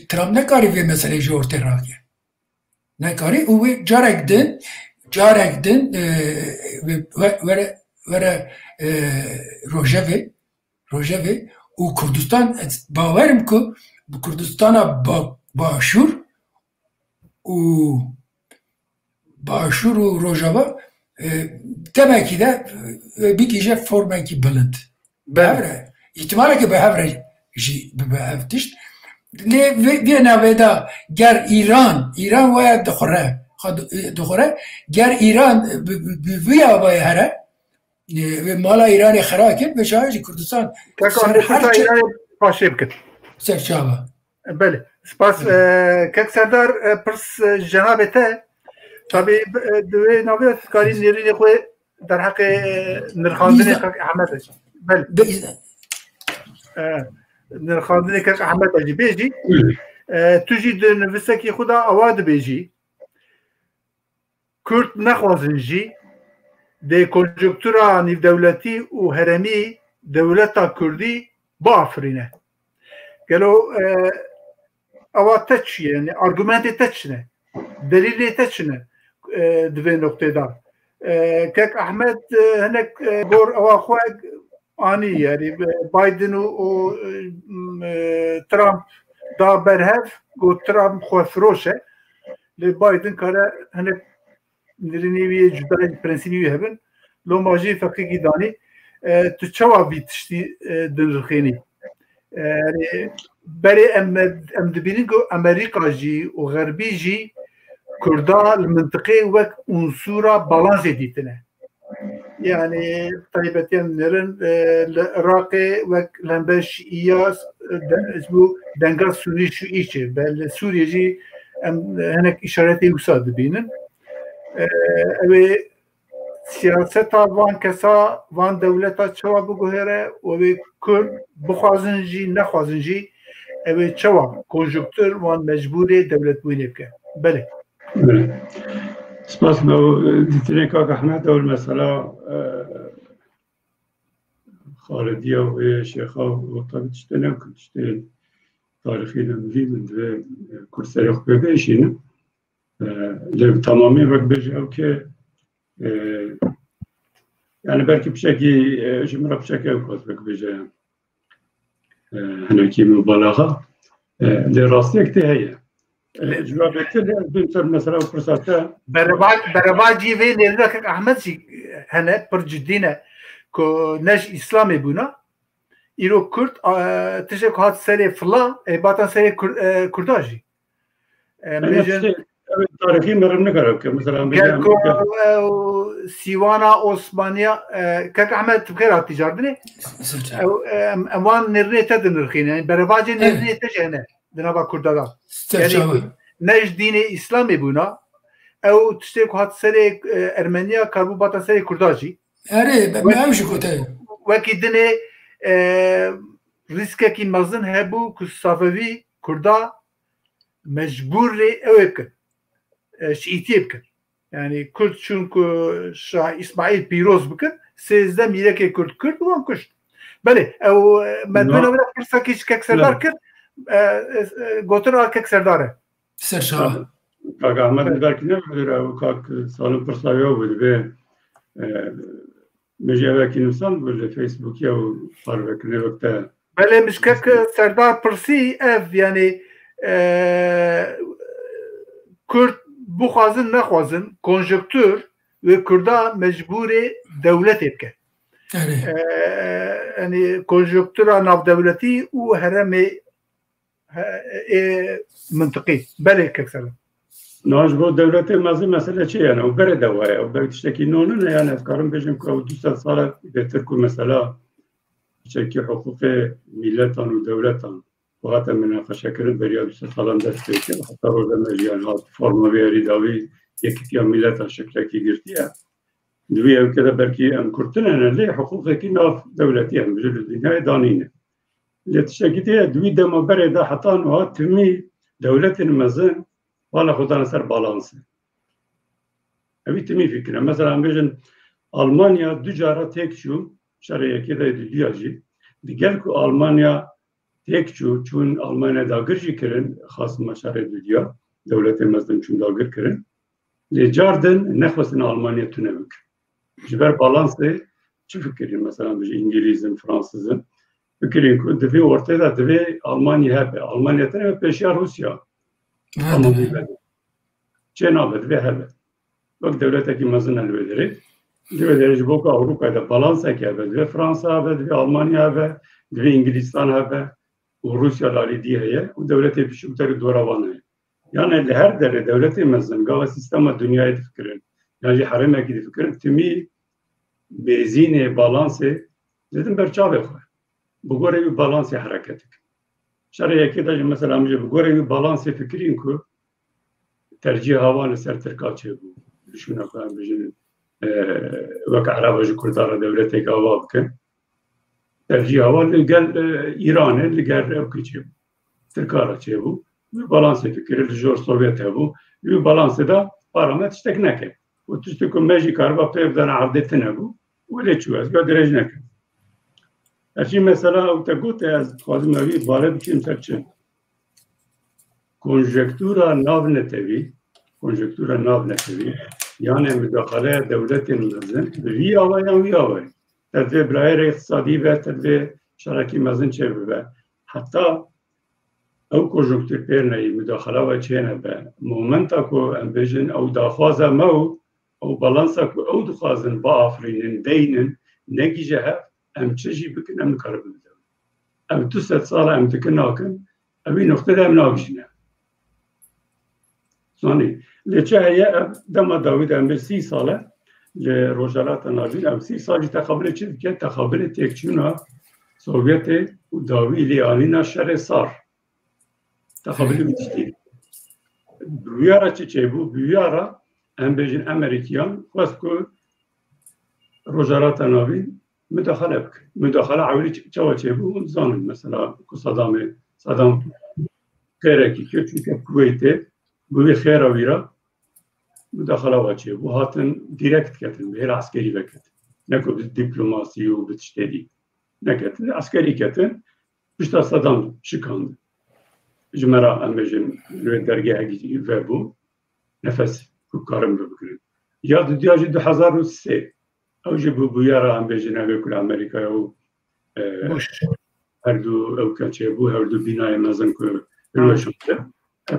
Trump nekarî vê meselê ji ortê rake nekarî û wê carek din were Rojevê û Kurdistan bawerim ku bi Kurdistana Başûr û Rojava temekî de bikîje formekî bilind bihevre ihtimaleke bihevre jî bibe tişt lê vê navê da ger Îran waya dixwere ger Îran bi vî avayê here ve mala İranê xera kir ve şayet jî Kurdistan paşê bikir serçava belê spas kek serdar pirs cenabê te tabii divê navê karî nêrînê xwe derheqê nirxandinê kek Ehmed belê nirxandinê kek Ehmed jî bêjî tu jî di nivîsekî xwe da awa dibêjî Kürt nexwazin jî dê konjuktura nîvdewletî û heremî dewleta Kurdî biafirîne. Gelo awa te çi ye yani argumentê te çi ne? Delîlê te çi ne di vê noktê da? Kek Ehmed hinek gor awa xwe anî yani Biden û Trump da berhev got Trump xwe firoş e lê Biden kare hinek nirînê wî cudayê prensîbî wî hebin lo ma jî feqekî danî tu çawa vî tiştî dinirxênî berê em dibînin ku Amerîka jî û Xerbî jî Kurda li mintiqê wek unsûra balansê dîtine yani taybetiyen nerin li Iraqê wek lember Şiîya bu denga Sunî Şiî çê li Sûriye jî em hinek îşaretê wisa dibînin evê siyaseta van kesa van dewleta çawa biguhere û wê Kurd bixwazin jî nexwazin jî evê çawa konjuktur wan mecbûrê dewletbûnê bike belê سپاس به دیترین کاک احمد اول مثلا خالدی و شیخ ها وقتا تشتنم که تشتن تاریخی نموی من دوی کرسری خوبه بیشینم لب تمامی وقت بیشه او که yani belki bir şekilde cümle bir şekilde kozbek بیشه هنکی مبالغه لراستیک ته هیه جوابته بنتر مثلا فرصته برواجی و نرده که احمد جی هنه پر جدینه که نج اسلامی بونا ایرو کرد تشک هات سری فلا باتن سری کرداجی تاریخی مرم نکرد که مثلا گرکو سیوانا عثمانیا که احمد بخیر هاتی جاردنی اوان نرنه تد نرخینه برواج نرنه تجهنه دنبا کردادا یعنی نج دین اسلامی بونا او تشتی که هات سری ارمنیا کاربو باتا سری کرداجی اره بهمش کوته وکی دنه ریسکه کی مزن هبو که صافوی کردا مجبور اوه بکن شیعیتی بکن yani Kürt çünkü Şah İsmail Piroz bıkın sizde mileke Kürt ulan kuşt. Bale o medbena bırak kırsa kiş kek serdar kır gotur al kek serdare. Serşah. Kaka Ahmet belki ne bilir o kak salın pırsavya oldu ve meceveki insan böyle Facebook ya o parvek ne vakte. Bale mişkek serdar pırsi ev yani Kürt bu xwazin nexwazin konjonktür ve Kurda mecburi devlet etke. Yani konjonktüra navdevleti u heremi منطقي بله كسر ناج بو دولت مازی مسئله چیه یعنی او بره دوایه او بره تشتکی نونه یعنی افکارم بجم که او 200 ساله بهتر که مثلا چکی حقوق ملتان و دولتان وقت مناقشه کردن برای 200 سالان دست که حتی روز مجیان ها فرما بیاری داوی یکی که ملت شکلکی گرتیه دوی او که برکی ام کرتنه لی حقوق کی ناف دولتی هم بجل دنیای دانینه لتشكيتي دوي دما بريدا حتى نوع تمي دولة المزن ولا خدانا سر بالانس أبي تمي فكرة مثلا بيجن ألمانيا دو جارة تكشو شرعية كده دياجي ديجالكو ألمانيا تكشو چون ألمانيا داغرجي كرن خاص ما شرع دنيا دولة المزن چون داغر كرن لجاردن نخوصن ألمانيا تنبك جبر بالانس چه فكرين مثلا بيجي إنجليزن فرانسيزن فكرين كنت في ورطة تبي ألمانيا هبة ألمانيا ترى بيشيا روسيا أما بيبدأ چنا بده هبة وقت دولتك مزنا الودري الودري جبوك أوروبا ده بالانسا كهبة ده فرنسا هبة ده ألمانيا هبة ده إنجليزستان هبة وروسيا لالي دي هي ودولتي بشو ترى دوروانه يعني لهر دولة دولتي مزن قال سيستم الدنيا يتفكرن يعني حرمة كده فكرن تمي بزينة بالانسة زدن برشاوي خو بگوره bir balans hareketlik. Şaraya ki mesela bugore bir balans fikrin ku tercih havanı ser Türkiye bu. Düşünün ki bizim vaka Arabacı Kurdara devleti kavabken tercih havanı gel İran'ı gel Evkiçi. Türkiye bu. Bir balans fikri Jor Sovyet bu. Bir balansı da paramet işte neke. O tüstükü mecli karba pevdan ardetine bu. Öyle çuaz göderece neke. Şimdi mesela o tegote az fazla bir bağlı bir şey tercih. Konjektüra navnetevi yani müdahale devletin lazım. Viyavay. Tedbir brayır iktisadi ve tedbir şaraki mazın çevre. Hatta o konjektür perneyi müdahale ve çene be. Momenta ko embejin o dafaza mau o balansa ko o dafazın ba Afrinin deynin ne gece ام تشجي بكن ام نقرب الدولة ام 200 سالة ام تكناكن ابي نقطة ام ناقشنا ثاني لجاهية دما داوود ام 30 سالة لروجالات ناجين ام 30 سالة تقابل چه كان تقابل تكچونا سوفيتي وداوي ليانينا شر صار تقابل بتشتي بيارا تشيبو بيارا ام بيجن امريكان واسكو روجالات ناجين müdahale avli çavaçe bu zanın mesela Saddam kereki çünkü Kuveyt'te bu bir xeravira müdahale vaçe bu hatın direkt ketin bir askeri veket ne kadar diplomasi u bitiştedi ne ketin askeri ketin işte Saddam çıkandı cümera amejin dergaha gidiyor ve bu nefes kukarım bugün ya diyor 2003 او جبو بيارا عم بيجينا بكل امريكا او هردو او كاتشيبو هردو بناي مازن كو روشته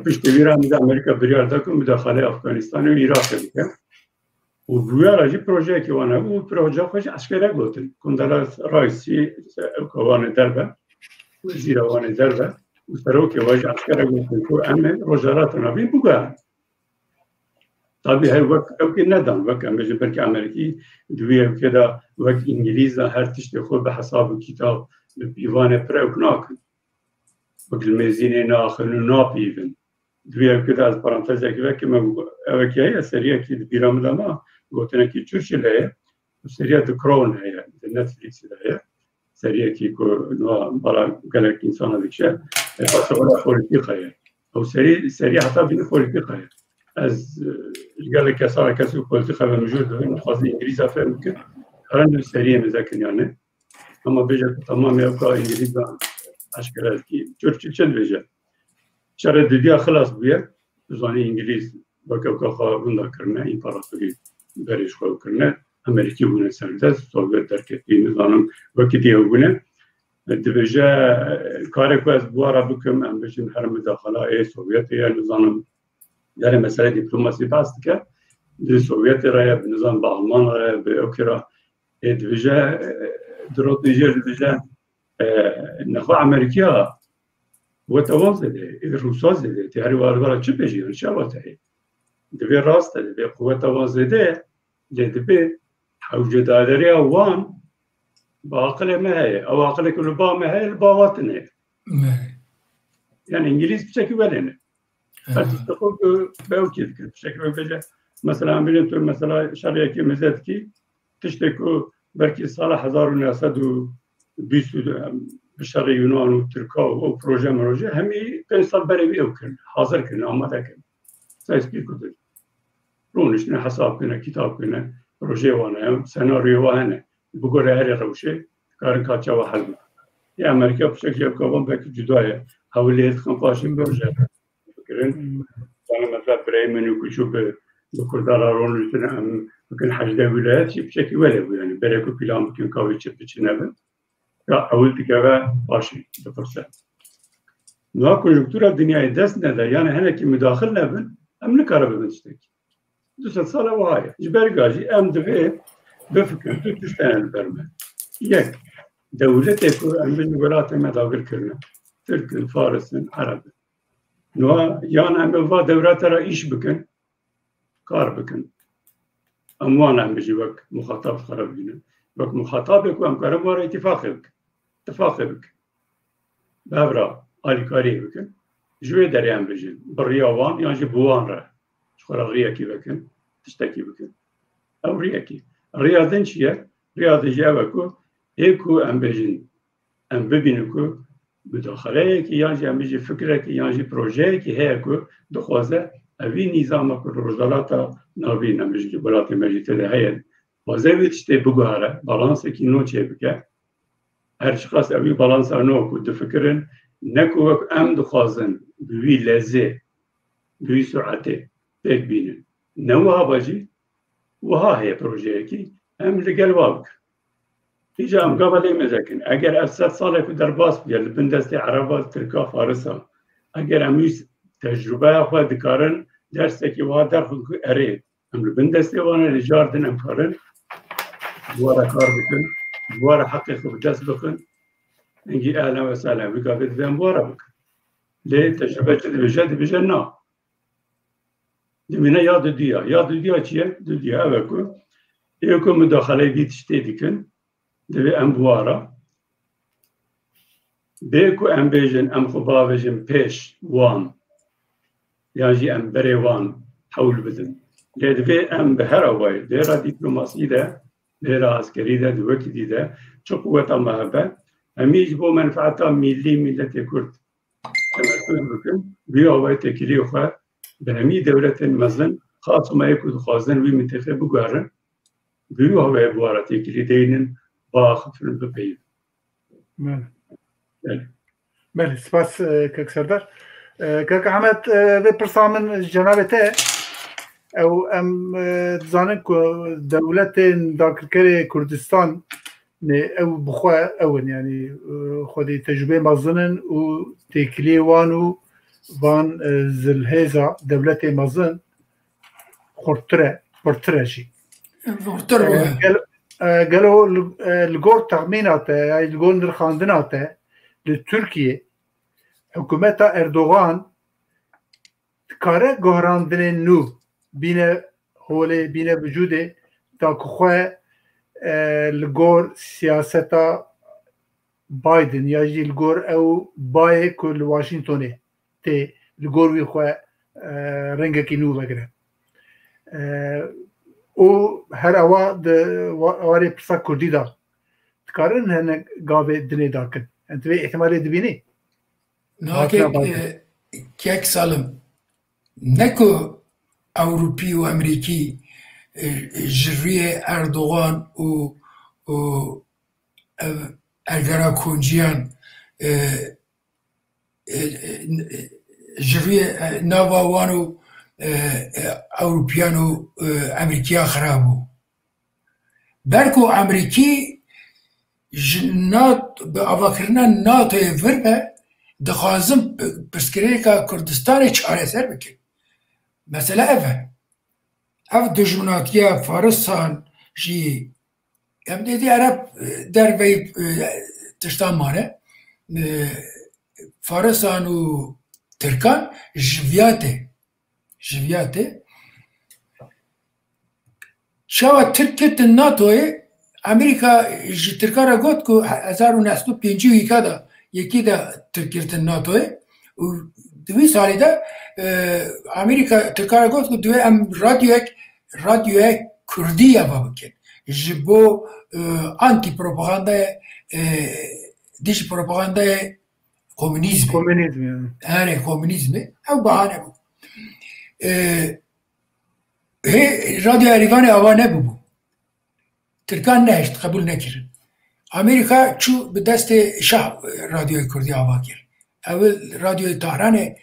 پشت ویرا مد امریکا بریار دکم مداخله افغانستان و عراق دیگه و بيارا جي پروژه که وانا و پروژه خوش عسکری گوتن کندلا رئیسی کوان دربه وزیر وان دربه و سرو که واج عسکری گوتن کو ام روجارات نبی بوگا طبعا هاي وقت اوكي ندم وقت ام بيجي بركي امريكي دويه كده وقت انجليزا هر تشتي خود بحساب الكتاب بيوانه بريوك ناكن وقت الميزيني ناخن ونابيفن دويه كده از بارانتازا كده كما اوكي هي سريع كي بيرام لما قلتنا كي تشرشل هي سريع دكرون هي نتفليكس هي سريع كي كو نوع برا قالك انسان هذيك شيء فصل بوليتيكا هي او سريع حتى بين بوليتيكا هي از قال لك صار كسو بوليتيكا موجود نخاصي انجليزا فهم كده رن سريع مذاكر يعني اما بيجي تمام يبقى انجليزا اشكال كي تشرشل شل بيجي شرط دیا خلاص بیا زانی انگلیس وقتی خواهند کرده امپراتوری برش خواهد کرده امریکی بونه سردست سوویت درکتی نظام وقتی بونه دویجه کاری که از بواره بکم ام بچن هر مداخله ای سوویت یا نظام در مسئله دیپلماسی باست که دی سوویت را به نظام با آلمان را به اوکرا دویجه درود نیجر دویجه نخوا امریکا وتوازده الروسا زده تهری وارد چه بجیان شواته دبی راست دبی قوت توازده دبی حوجه دادری اوان با عقل مهی او عقل کل با مهی الباواتنه يعني انجليز بشكل ولنه فتستقل باوكيد بشكل وجه مثلا بلنتو مثلا شريكي مزادكي تشتكو بركي صالح 1920 بشري يونان وتركا وبروجه مروجه همي كنصل بري وكن حاضر كنا آماده كن سايسكي كتب رونش نه حساب كنا كتاب كنا بروجه وانا سيناريو وانا بقول هاري روشه كارن كاتشا وحل يا امريكا بشكل يبقى بك جدايه حوالي 15 بروجه فكرين انا مثلا بريمن وكشوف بكردار رونش نه ممكن حاجه ولايات بشكل ولا يعني بريكو بلان ممكن كاوي تشبتشنابه اول تكابه باشي بفرصة نوع كونجكتورة الدنيا دست نده يعني هنا كي مداخل نبن ام نكاره بنشتكي دوست ساله وهاي جبر قاجي ام دبي بفكر تو تستان البرمه يك دولتك ام بالولايات المتحدة كرنا ترك فارس عرب نوع يعني ام با دولت را ايش بكن كار بكن اموان ام بيجي وقت مخاطب خراب بينا وقت مخاطبك وام كارم وراء اتفاقك بابرا آلیکاری بکن جوی دریم بجن بریاوان یا جی بوان را شخورا ریا کی بکن تشتکی بکن او ریا کی ریاضن چیه؟ ریاض جاوه کو ایکو ام بجن ام ببینو کو مداخله کی یا جی ام بجی فکره کی یا جی پروژه کی هیا کو دخوازه اوی نظام کو روزالاتا ناوی نمیشه که بلات مجیته ده هیا وازه ویتشته بگوهره بالانس کی نو چه بکه هر شخص اوی بالانس آنو کد فکرن نکو ام دخوازن بوی لزه بوی سرعته بک بینن نوها باجی وها هی پروژه کی ام لگل وابک ایجا ام قبلی مزکن اگر از 100 ساله که در باس بیار لبندستی عربا ترکا فارسا اگر امیش تجربه خود دکارن درسته که وها در خود که اره ام لبندستی وانه لجاردن ام کارن دوارا کار بکن دوارا حقی خود دست بکن انجي اهلا وسهلا بك في ذنبورك ليه تجربه جد بجنة دمنا ياد ديا چیه دیا وکو یکو مداخله بیت شتیدکن دوی امبوارا بیکو ام بیجن ام خباوجن پیش وان یعنی ام بری وان حول بدن ليه دوی ام بهر اوای دیرا دیپلوماسی ده دیرا عسکری ده دوکی دیده چو قوت محبه همیش با منفعت ملی ملت کرد تمرکز بکن بیا و تکیلی خود به همی دولت مزن خاص ما یکود خوازن وی منطقه بگوارن بیا و بواره تکیلی دینن با خفرن بپید بله سپاس کاک سردار کاک احمد بپرسا من جنابته او ام زانن که دولت داخل کردستان او بخوا اون يعني خودي تجربه مازنن و تكلي وانو وان زلهزا دولتي مازن خورترشي قالوا الجور تخميناته يعني الجور نرخاندناته لتركيا حكومة اردوغان كاره غهراندن نو بين هولê bîne vücudê da ku xwe li gor siyaseta Biden ya jî li gor ew bayê ku li Washingtonê tê li gor wî xwe rengekî nû vegire. û her ewa di warê pirsa Kurdî da dikarin hinek gavê dinê dakin. Em divê ihtimalê dibînî? Kek salım ne ku Avrupî û Amerîkî ji rûyê Erdogan û Ergera Konciyan ji rûyê nava wan û Ewropîyan û Amerîkîya xirab bû. Ber ku Amerîkî ji bi avakirina NATOyê vir be dixwazim pirsgirêka Kurdistanê çareser bikin. Mesela ev e. Ev dijminatiya Faristan jî em dedî Ereb derveyî tiştan mane Faristan û Tirkan ji vîya tê çawa Tirk ketin NATOyê Amerîka ji Tirkan re got ku 1905 da yekî de Tirk girtin NATOyê û di vî salî de Amerîka Tirkan re got ku divê em radyoyek Kurdî heva bikin ji bo anti propagandayê dijî propagandayê komünîzmê. Herê komünîzmê ew bahane bû. Hê radyoya Erîvanê ava nebûbû. Tirkan nehişt, qebûl nekirin. Amerîka çû bi destê şah radyoya Kurdî ava kir. Ewil radyoya Tehranê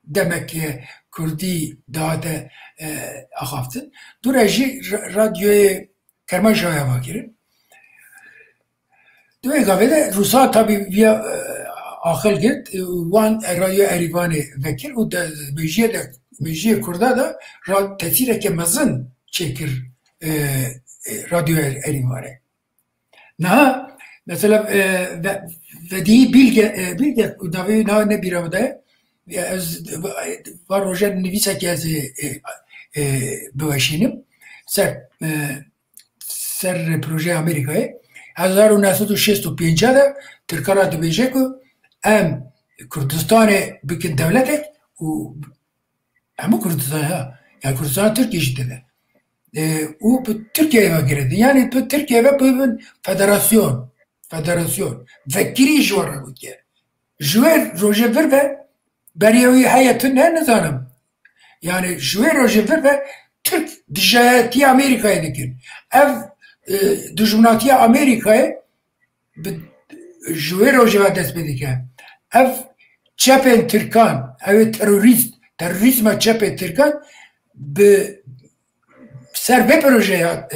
demek Kurdî dihate axaftin. Dûre jî radyoya Kermanşahê ava kirin. Divê gavê de Rûsa tabî vîya axil girt wan radyoya Erîvanê vekir û mejiyê Kurda da tesîreke mezin çêkir radyoya Erîvanê. Niha mesela vedî bilge navê nebîra me de ez var roja nivîsekê ez biweşînim ser projeya Amerîkayê 1965 de Tirkan re dibêje ku em Kurdistanê bikin devletek û hemû Kurdistanê ya Kurdistana Tirkiyê jî tede û bi Tirkiyeyê ve giredin yani bi Tirkiye ve bibin federasyon vekirî ji wan re gotiye ji wê rojê vir ve beriya wî heye tu ne nizanim yani ji wê rojê vir ve Türk dijayetiya Amerîkayê dikin ev dijminatiya Amerîkayê ji wê rojê ve dest pê dike ev çepên Tirkan ew terorîzma çepên Tirkan bi ser vê projeya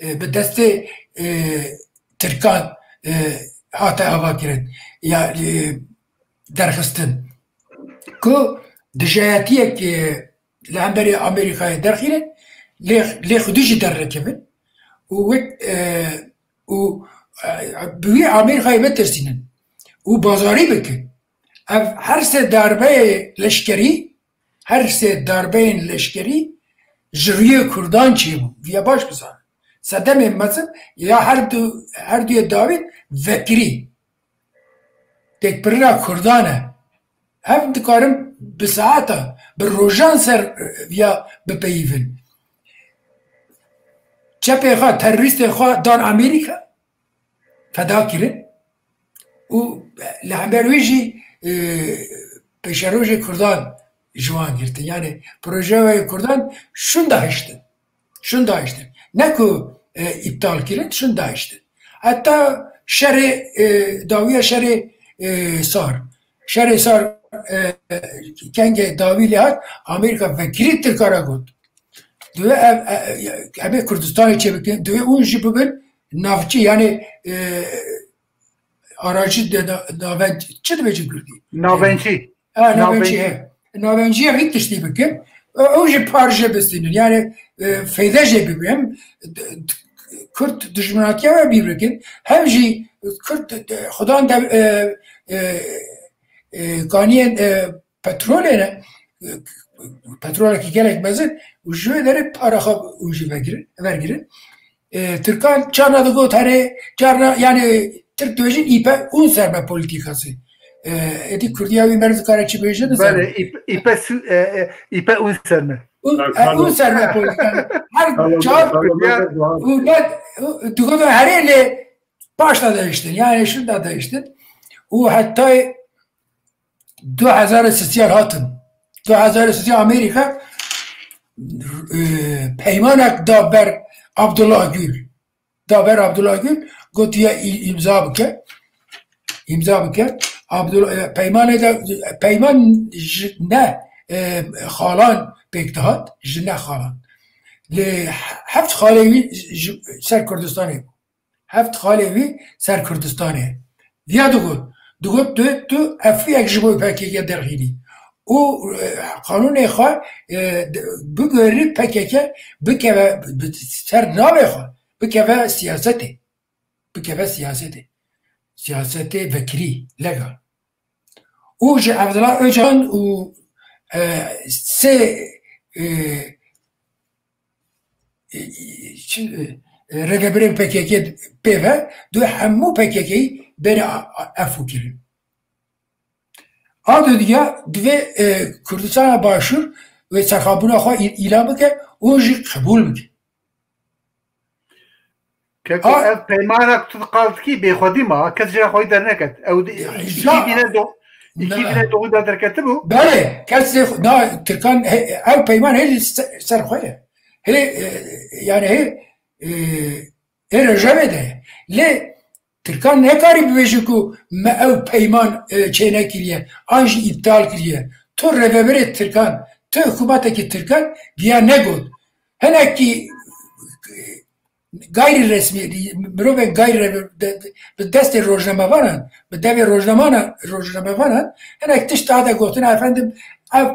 bi destê Tirkan hate avakirin ya derxistin ku dijayetiyek li hemberî Amerîkayê derxînin lê xwedî jî derrekevin û bi wî Amerîkayê vetirsînin û bazarî bikin ev her sê darbeyê leşkerî ji rûyê Kurdan çêbû vîya baş bizan sedemên mezin ya her duyê Dawîd vekirî têkbirina Kurdan e ev dikarin bi saeta bi rojan ser vîya bipeyivin çepê xwe terorîstê xwe dan Amerîka feda kirin û li hember wî jî pêşerojê Kurdan ji wan girtin yani projeya Kurdan şûn dahiştin ne ku iptal kirin şûn dahiştin heta şerê dawiya şerê sar kengê dawî lê hat Amerîka vekirî Tirkan re got divê em ê Kurdistanê çêbikin divê hûn jî bibin navçî yani aracî çi dibêjin Kurdî navenciya vî tiştî bikin ew jî parje bistînin yani feyde jê bibin Kurd dijminatiya we bîr bikin hem jî Kurd xudan kaniyên petrolê ne petrola ki gelek mezin u jwe dere para xwe u jî vergirin Türkan çarna da got here çarna yani Türk dövüşün ipe un serme politikası edi Kurdiya ve merz karaçı bejde böyle ipe un serme un serme politikası her çar dugoda herele başta değiştin yani şunda değiştin o hatta 2003 hatın 2003 Amerika peymanak daber Abdullah Gül gotiya imza bike Abdullah peyman ne xalan pektahat jine xalan li heft xalevi ser Kurdistanê heft xalevi ser Kurdistanê ya dugot tu efiyek ji bo PKK derxînî û qanûnê xwe bigirî PKK bikeve ser navê xwe bikeve siyasetê vekirî legal û ji Evdela Öcalan û sê rêveberên PKK pêve du hemû PKK'yî bêrê efû kirin Adı diye divê Kurdistana başûr ve serxwebûna xwe îlan bike û jî qebûl bike. Ev peymanek tu qaldikî bêxwedî ma kes jî xwe derneket ew îkî doğu da derketibû Belê kes Tirkan ev peyman hêlî ser xwe ye hêlê yani hê rejevê de ye lê Tirkan nekarî bibêje ku me ew peyman çênekiriye an jî îptal kiriye tu rêveberê Tirkan tu hikûmetekî Tirkan giya negot hinekî gayrî resmî mirovên gayrî bi destê rojnamevanan bi devê rojnamevanan hinek tişt hate gotin efendim ev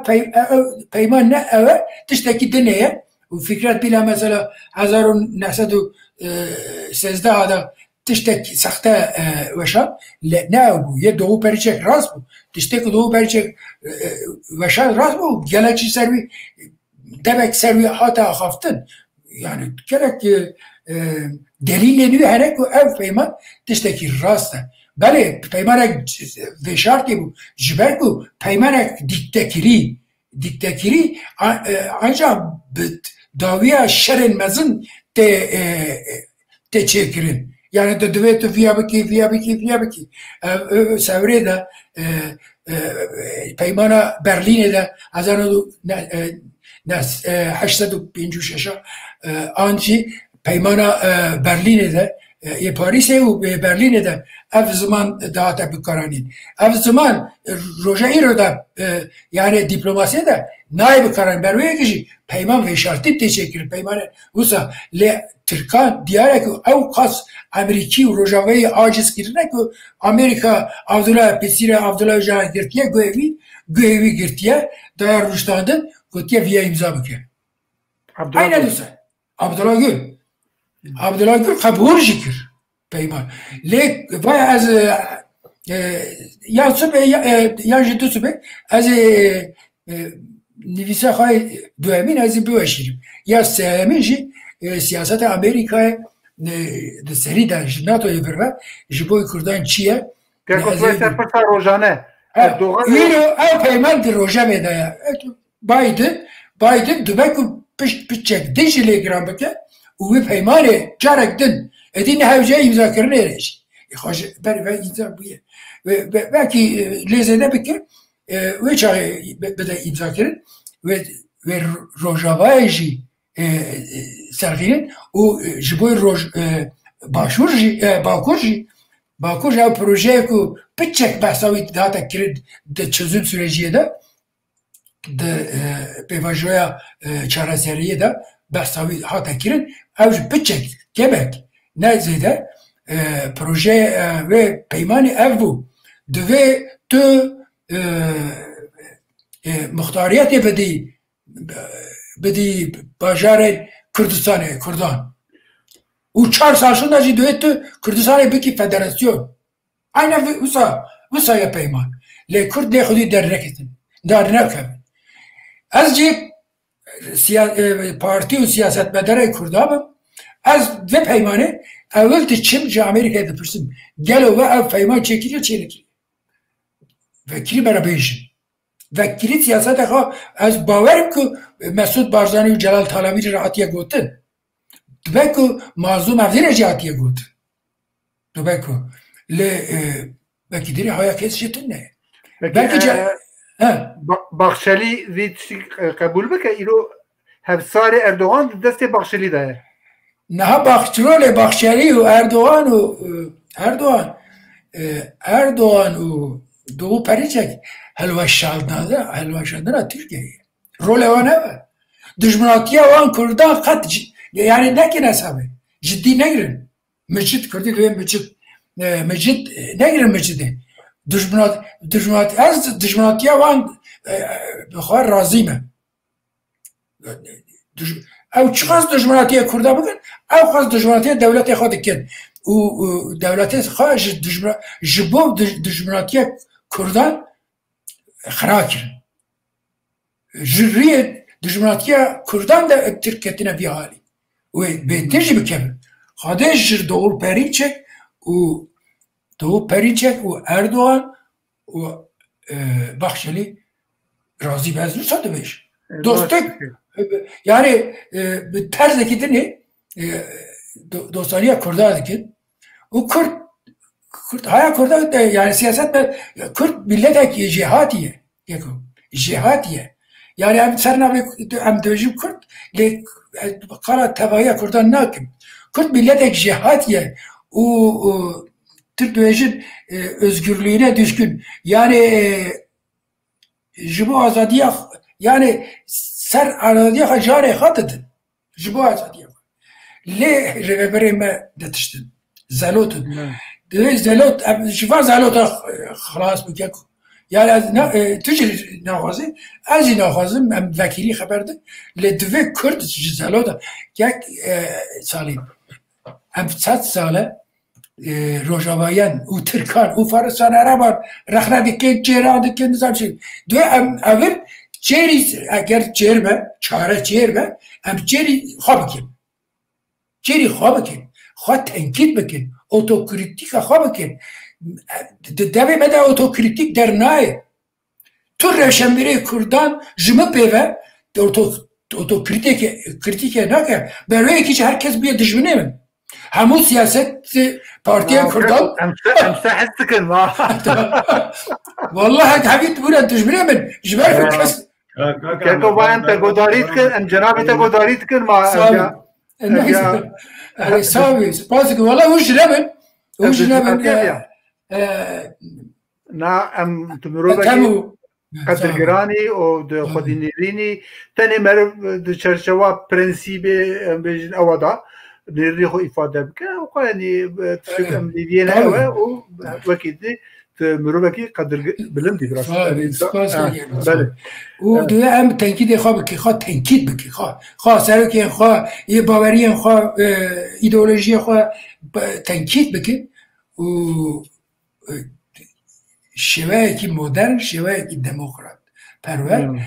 peyman ne ew e tiştekî dinê ye û Fikret Bîla mesela 1913 da tiştek saxte weşan ne bû yê doğû perîçek rast bû tiştekî doğû perîçek weşan rast bû gelekî ser wî devek ser wî hate axaftin yani gelek delîlê nû hene ku ev peyman tiştekî rast e belê peymanek vêşartê bû ji ber ku peymanek dîktekirî ancak bi dawiya şerên mezin tê çêkirin yani tu divê tu viya bikî sevrê de peymana Berlînê de 1986 an jî peymana Berlînê de Parîsê û Berlînê de ev ziman dihate bikaranîn ev ziman roja îro de yani dîplomasiyê de nayê bikaranîn ber wê yekî jî peyman vêşartî tê çêkirin peymanê wisa lê Tirkan diyare ku ew qas Amerîkî û Rojavayê aciz kirine ku Amerîka Avdullah Pîsîrê Avdullah Öcalan girtiye guhêwî girtiye daya rûjtandin gotiye viya imza bike aynen wisa Abdullah Gül qebûl jî kir peyman lê vay ez yan ji du sibê ez nivîsa xwe duhemîn ez ê biweşîrim ya sehemîn jî siyaseta Amerika'ya de seri de ji NATO'ya birve ji bo Kurdan çi ye serpirsa rojane ev peyman di rojavê de ye Biden dibe ku piçek din ji lê giran bike û wê peymanê carek din edî nehewce îmzakirinê re jî ber ve îmza bûye belkî lê zêde bike wê çaxê bide îmzakirin ve rojavayê jî serxînin û ji bo Bakur jî ew projeyek ku piçek behsa wî dihate kirin di çözüm süreciyê de di pêvajoya çareseriyê de behsa wî hate kirin ew ji piçek gebek ne zêde proje wê peymanê ev bû divê tu muxtariyetê bidî bajarê Kurdistanê Kurdan û 4 sal şunda jî divê tu Kurdistanê bikî federasyon aynen wisa ye peyman lê Kurd lê xwedî derneketin dernekevin از جی پارتی و سیاست مداره کردابم از و پیمانه اول چیم جا امریکا دپرسیم گلو و او پیمان چکیری و چیلکی وکیلی برا بیشن وکیلی سیاست خواه از باورم که مسعود بارزانی و جلال طالبی راحتیه گوتن دبکو مازوم افزین جهاتیه گوتن دبکو وکیلی های کس شتن نه باخشلی ویت قبول بکه ایرو هفسار اردوغان دست باخشلی ده نه باخشلی و اردوغان و دو پریچک هلوه شاندنه ترکیه رول وانه دشمناتی وان کردان قط yani nekin hesabı ciddi ne girin mecid kurdu ve mecid ne girin mecidi düşmanat az düşmanatiye van bixar razıyım ev çıkaz düşmanatiye kurda bugün ev xaz düşmanatiye devlete xad dikin u devlete xaj jibov düşmanatiye kurdan xarakir jüriye düşmanatiye kurdan da Türkiye'ne bir hali ve beterci bir kemir. Hadejir Doğu Perinçek ve Erdoğan ve Bahçeli razı bezmi satımış. Dostluk yani terzdeki ne dostaniye kurdardık. O Kürt haya kurda yani siyaset Kürt millet cihatiye cihatiye yani hem sernavi hem dövüşüm Kürt le kara tevaya kurdan nakim Kürt millet cihatiye o Türk dövüşün özgürlüğüne düşkün yani jibu azadiye yani ser azadiye hacare hatıdın jibu azadiye le reverime detiştin zelotun زلوت شوفا زلوت خلاص بکن یعنی از توی نخوازی از این نخوازم هم وکیلی خبر ده لدوه کرد زلوت یک سالی هم 100 ساله روجاوایان و ترکان و فارسان عربان رخنه دکن جیران دکن نظام شد دوی اول جیری اگر جیرمه چاره جیرمه هم جیری خواه بکن جیری خواه بکن خواه تنکید بکن otokritik خواه بکن دوی مده otokritik در نای تو روشنبری کردان جمع پیوه otokritik نکن برای که herkes بیه دشمنه من همون سیاست پارتی کردان امسا حس کن والله حبیت بوده دشمنه من جبر کس که باید تگوداریت کن ام جنابی تگوداریت کن ما ساوي سباسك والله وش نبن نا ام تمروبك قدر گرانی و دو خودینیرینی تنی مرو دو چرچوا پرنسیبی بیجن اوادا نیری خو ifade بکن و قانی تشک ام لیدینا و وکیدی تمروبك قدر بلم دی براس بله و دو ام تنکید خواه بکی خواه تنکید بکی خواه سرکی خواه یه باوری خواه ایدئولوژی خواه تنکید بکی و شوه که مدرن شوه که دموکرات پرور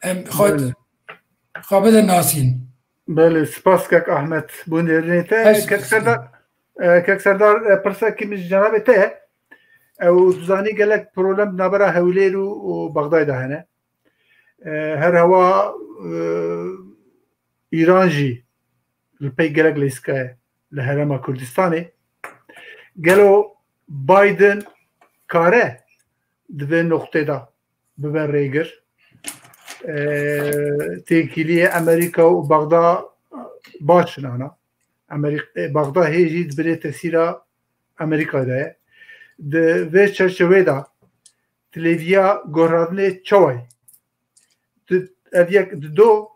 ام خواه بده ناسین بله سپاس کک احمد بوندرنیته کک سردار پرسه که مش جناب ته او زانی گلک پرولم نبره هولیر و بغداد هنه هر هوا ایران جی الپی گلک لیسکه لهرم کردستانی گلو بایدن کاره دوی نقطه دا ببر ریگر تیکیلی امریکا و بغداد باشن آنا بغداد هیچ بری تاثیر امریکا ده و چرچوه دا تلویزیا گرادنه چوای دو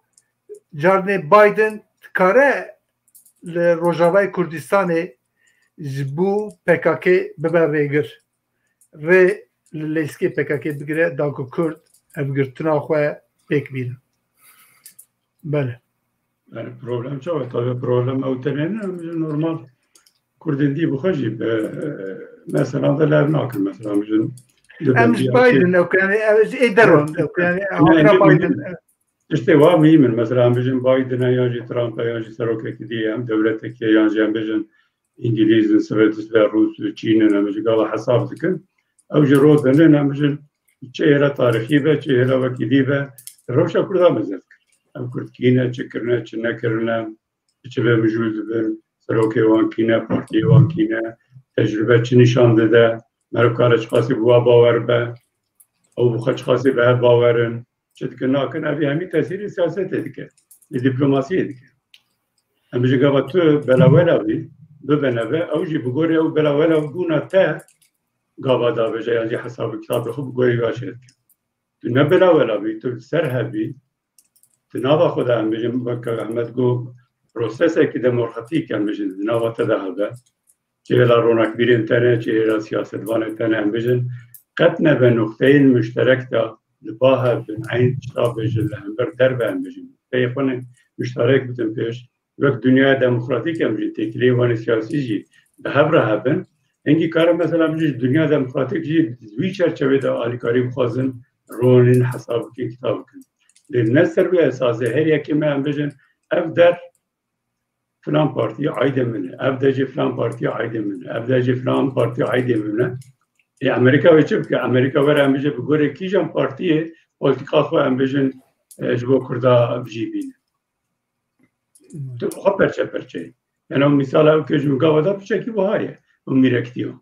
جارنه بایدن کاره لروجاوای کردستان جبو PKK ببر ریگر و لیسکی PKK بگیره داگو کرد افگرتنا خواه پیک بیره بله yani problem çok tabii problem ötelerini normal Kurdin diye bu hacı mesela da levne akıl mesela bizim امش بايدن او كان ادرون او كان هاكرا بايدن işte var mıyım mesela bizim Biden'a ya Trump'a ya Sarkozy'ye diye hem devletteki ya bizim İngiliz'in, Sovyetis ve Rus, Çin'in hem gala hesap dikin. Avcı rodanın hem bizim çeyre tarihi ve çeyre vakidi ve roşa kurda mezet. Hem Kurtkine, Çekirne, Çinekirne, çeve mevcut ben Sarkozy vankine, parti vankine, tecrübe nişandı da merkar çıkası bu bavar be. O bu çıkası be bavarın. Çünkü nakın abi hemi tesiri siyaset edik, diplomasi edik. Hem de gavatı belavela bi, bebeneve, avcı bu gore o belavela buna te gavada veja yani hesabı kitabı bu gore yaşadık. Ne belavela bi, tu serhabi, tu nava khoda hem bizim bak Ahmet go prosese ki demokratik hem bizim nava tedahbe. Çeyla ronak bir internet, çeyla siyaset van internet hem bizim katne ve nokteyin müşterek da لباها بين عين شراب جلهم بردر بامجين تيفون مشترك بدن بيش وقت دنيا ديمقراطية مجين تكلي وان سياسي جي بهبره هبن انجي كار مثلا مجين دنيا ديمقراطية جي زوي چرچوه دا آلیکاری بخوازن رونين حساب کی کتاب کن للنسر بي اساسه هر يكي ما بجن افدر فلان بارتي عايدة منه افدر فلان بارتي عايدة منه افدر فلان بارتي عايدة منه امریکا وچه که امریکا ور امبیجه بگوره کی جام پارتیه پولیتیکا خو امبیجن جبو کردا بجیبین تو خو پرچه یعنی مثال او که جو گاودا پچه کی بهایه و میرکتیو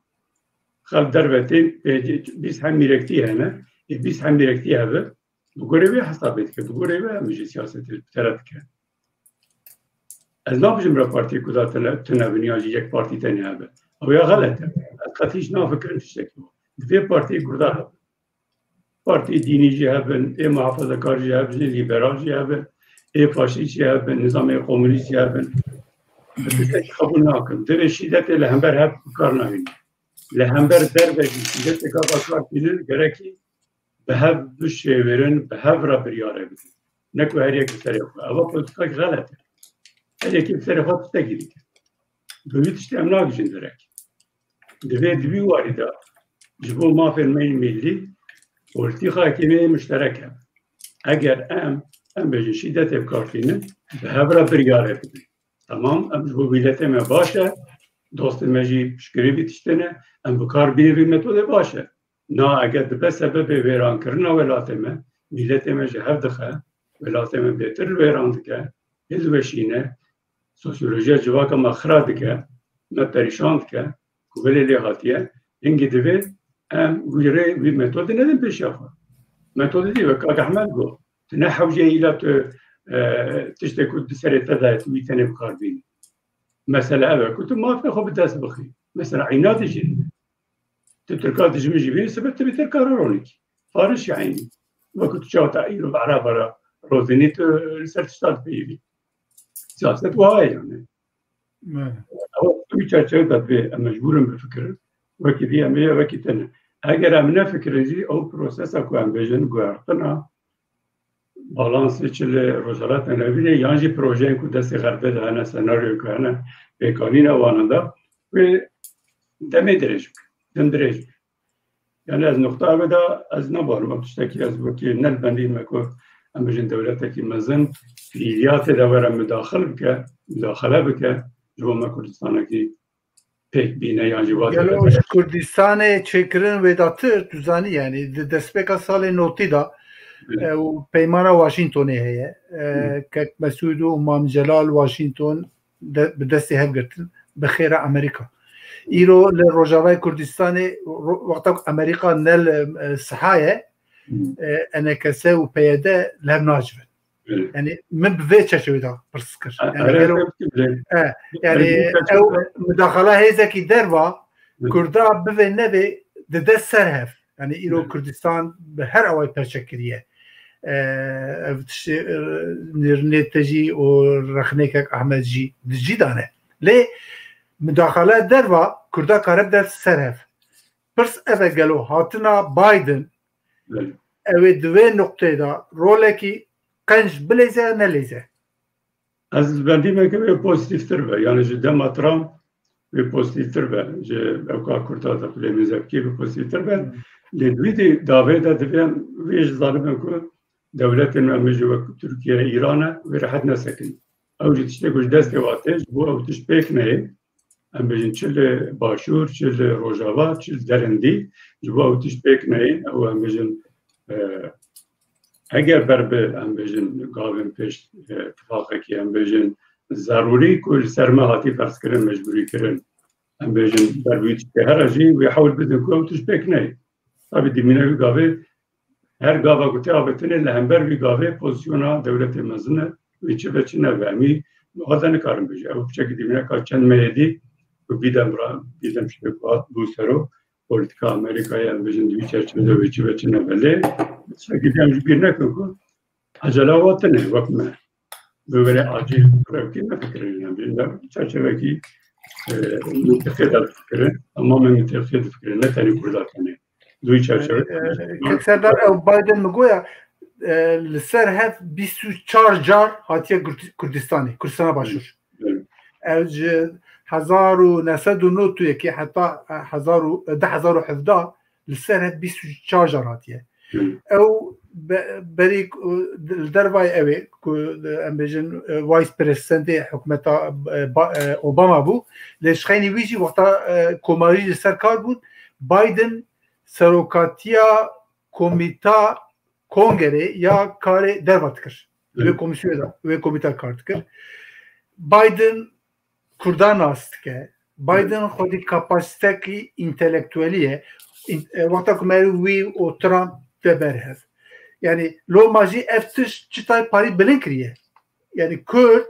خال دربته 20 هم میرکتی هنه 20 هم میرکتی هبه بگوره به حسابت که بگوره به امبیجه سیاست طرف که از نابجم را پارتی کدا تنبنیاجی یک پارتی تنی هبه او یا غلطه قطعیش نافکرن تشتکی دوی پارتی گرده هبن پارتی دینی جی هبن ای محافظه کار جی هبن لیبرال جی هبن ای فاشیست جی هبن نظام کمونیست جی هبن تشتکی قبول ناکن دوی شیدت لهمبر هب کار نهین لهمبر در بجی شیدت که بکار بینن گرکی به هب بشه ورن به هب را بریاره بدن نکو هر یک سری خود اما پولیتیکا غلطه هر یکی سری خود تگیری دوی تشتی امناک جن درکی دوی دوی وارده جبو مافن ملی پولیتیک حاکمی مشترک هم اگر ام بجن شدت بکارتینه به هبرا بریاره بده تمام ام جبو بیلته ما باشه دوست مجی شکری بیتشتنه ام بکار بینه متد باشه نه اگر به سبب ویران کردن ولاته ما بیلته ما جهر دخه ولاته ما بهتر ویران دکه هزوشینه سوسیولوژی جواک مخرا دکه ما پریشان دکه کوبله لیهاتیه اینگه دوی ام گویره وی متد ندیم پیش آخر متد دی و که احمد گو نه حوجه ایلات تشتکود سر تدایت میتونه بکار بینی مثلا اوه کتو مافه خوب دست بخی مثلا عینات جید تترکات جمجی بینی سبب تبتر کارارونیک فارش یعنی وقت چاوتا ایرو بعرا برا روزینی تو سرتشتاد بیوی سیاست وهای یعنی او توی چرچه داد به مجبورم بفکرم وکی دی امیه وکی تنه اگر امنه فکرزی او پروسس اکو ام بیجن گوارتنا بالانسی چله روزالات نوینه یانجی پروژه که دستی غربه دهنه سناریو که هنه بیکانین واننده و دمی درج یعنی از نقطه اوه از نبارم تشتکی از وکی نل بندیم اکو ام بیجن دولته که مزن فیلیات دورم مداخله بکه جوما کردستانه که pek bine yancı var. Yani Kürdistan'ı çekirin vedatı düzeni yani despeka sale noti da o peymana Washington'e heye kek Mesudu Umam Celal Washington bi desti hev girtin bi xêra Amerika. İro li Rojavayê Kurdistanê wexta Amerika nel sihayê enekese û PYD li hev nacibin. Yani min bi vê çeşevê de pirs kir. Yani ew müdaxala hêzekî derva Kurda bivê nevê di dest ser hev. Yani îro Kurdistan bi her awayê perçekiriye. Ev tiştê nêrnê te jî û rexnêkek Ehmed jî di cî dane. Lê müdaxala derva Kurda kare bi dest ser hev. Pirs ev gelo hatina Biden ew di vê noqteyê de rolekî qenc bilêze nelêze. Ez bendîme ke wê pozitiftir be yani ji dema Trump wê pozitiftir be ji evka Kurda da bilê mizebkî wê pozitiftir be لدویدی داوی دا دویم ویج ظالمن کو دولت امجی و ترکیه ایران و راحت نسکن او جی تشتی کش دست واتش بو او تش پیک نه ام بجن چل باشور چل روجاوا چل درندی جبو او تش پیک نه او ام بجن اگر بربه ام بجن قابل پیش اتفاقی که ام بجن ضروری کل سرما هاتی فرض کردن مجبوری کردن ام بجن برویت که هر جی و حاول بدن کو او تش پیک نه tabi dimine bir gave her gava gute abetine lehember bir gave pozisyona devlet emazine içi ve çine vermi hadanı karın bece bu çeki dimine kaçan meyedi bu bidem şey bu sero politika Amerika'ya bizim bir çerçevede ve içi ve çine verle çeki bir ne koku acele vatene bakma böyle acil problem fikirlerini bilmem çerçeveki mütefedat fikri ama mütefedat fikri ne tane kurdatane دوی چرچوه سردار بایدن مگویا لسر هف 24 جار هاتیه کردستان باشور اوج 1909 توی که حتی 10,017 لسر هف 24 جار هاتیه او بری دروای اوی که ام بیجن وایس پرزیدنت حکومت اوباما بو لشخینی ویجی وقتا کماری لسر کار بود بایدن سروکاتیا کومیتا کنگره یا کار دربات کرد و کمیسیون دا و کمیتا کار کرد بایدن کردان است که بایدن خودی کپاسیته کی انتلیکتوالیه وقتا که وی و ترامپ دبر هست یعنی لو ماجی افتش چطای پاری بلند کریه یعنی کرد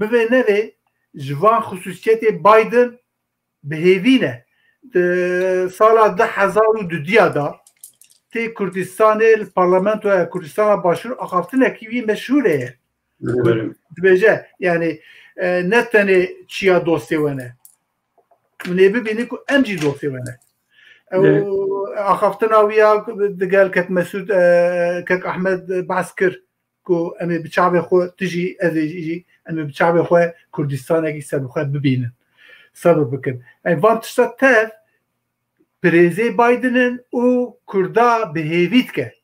ببینه جوان خصوصیت بایدن بهیوینه سالا 2002 دا تی کردستان پارلمانتو کردستان باشور اخافتن اکیوی مشهوره دبیجه یعنی نه تنه چیا دوستی ونه منی ببینی که امجی دوستی ونه اخافتن اویا دقال کت مسعود کت احمد بعسکر که امی بچعب خو تجی ازیجی امی بچعب خو کردستان اکی سر خو ببینن sabır bakın. Yani vantışta tev Prezi Biden'ın o Kurda behevit ke.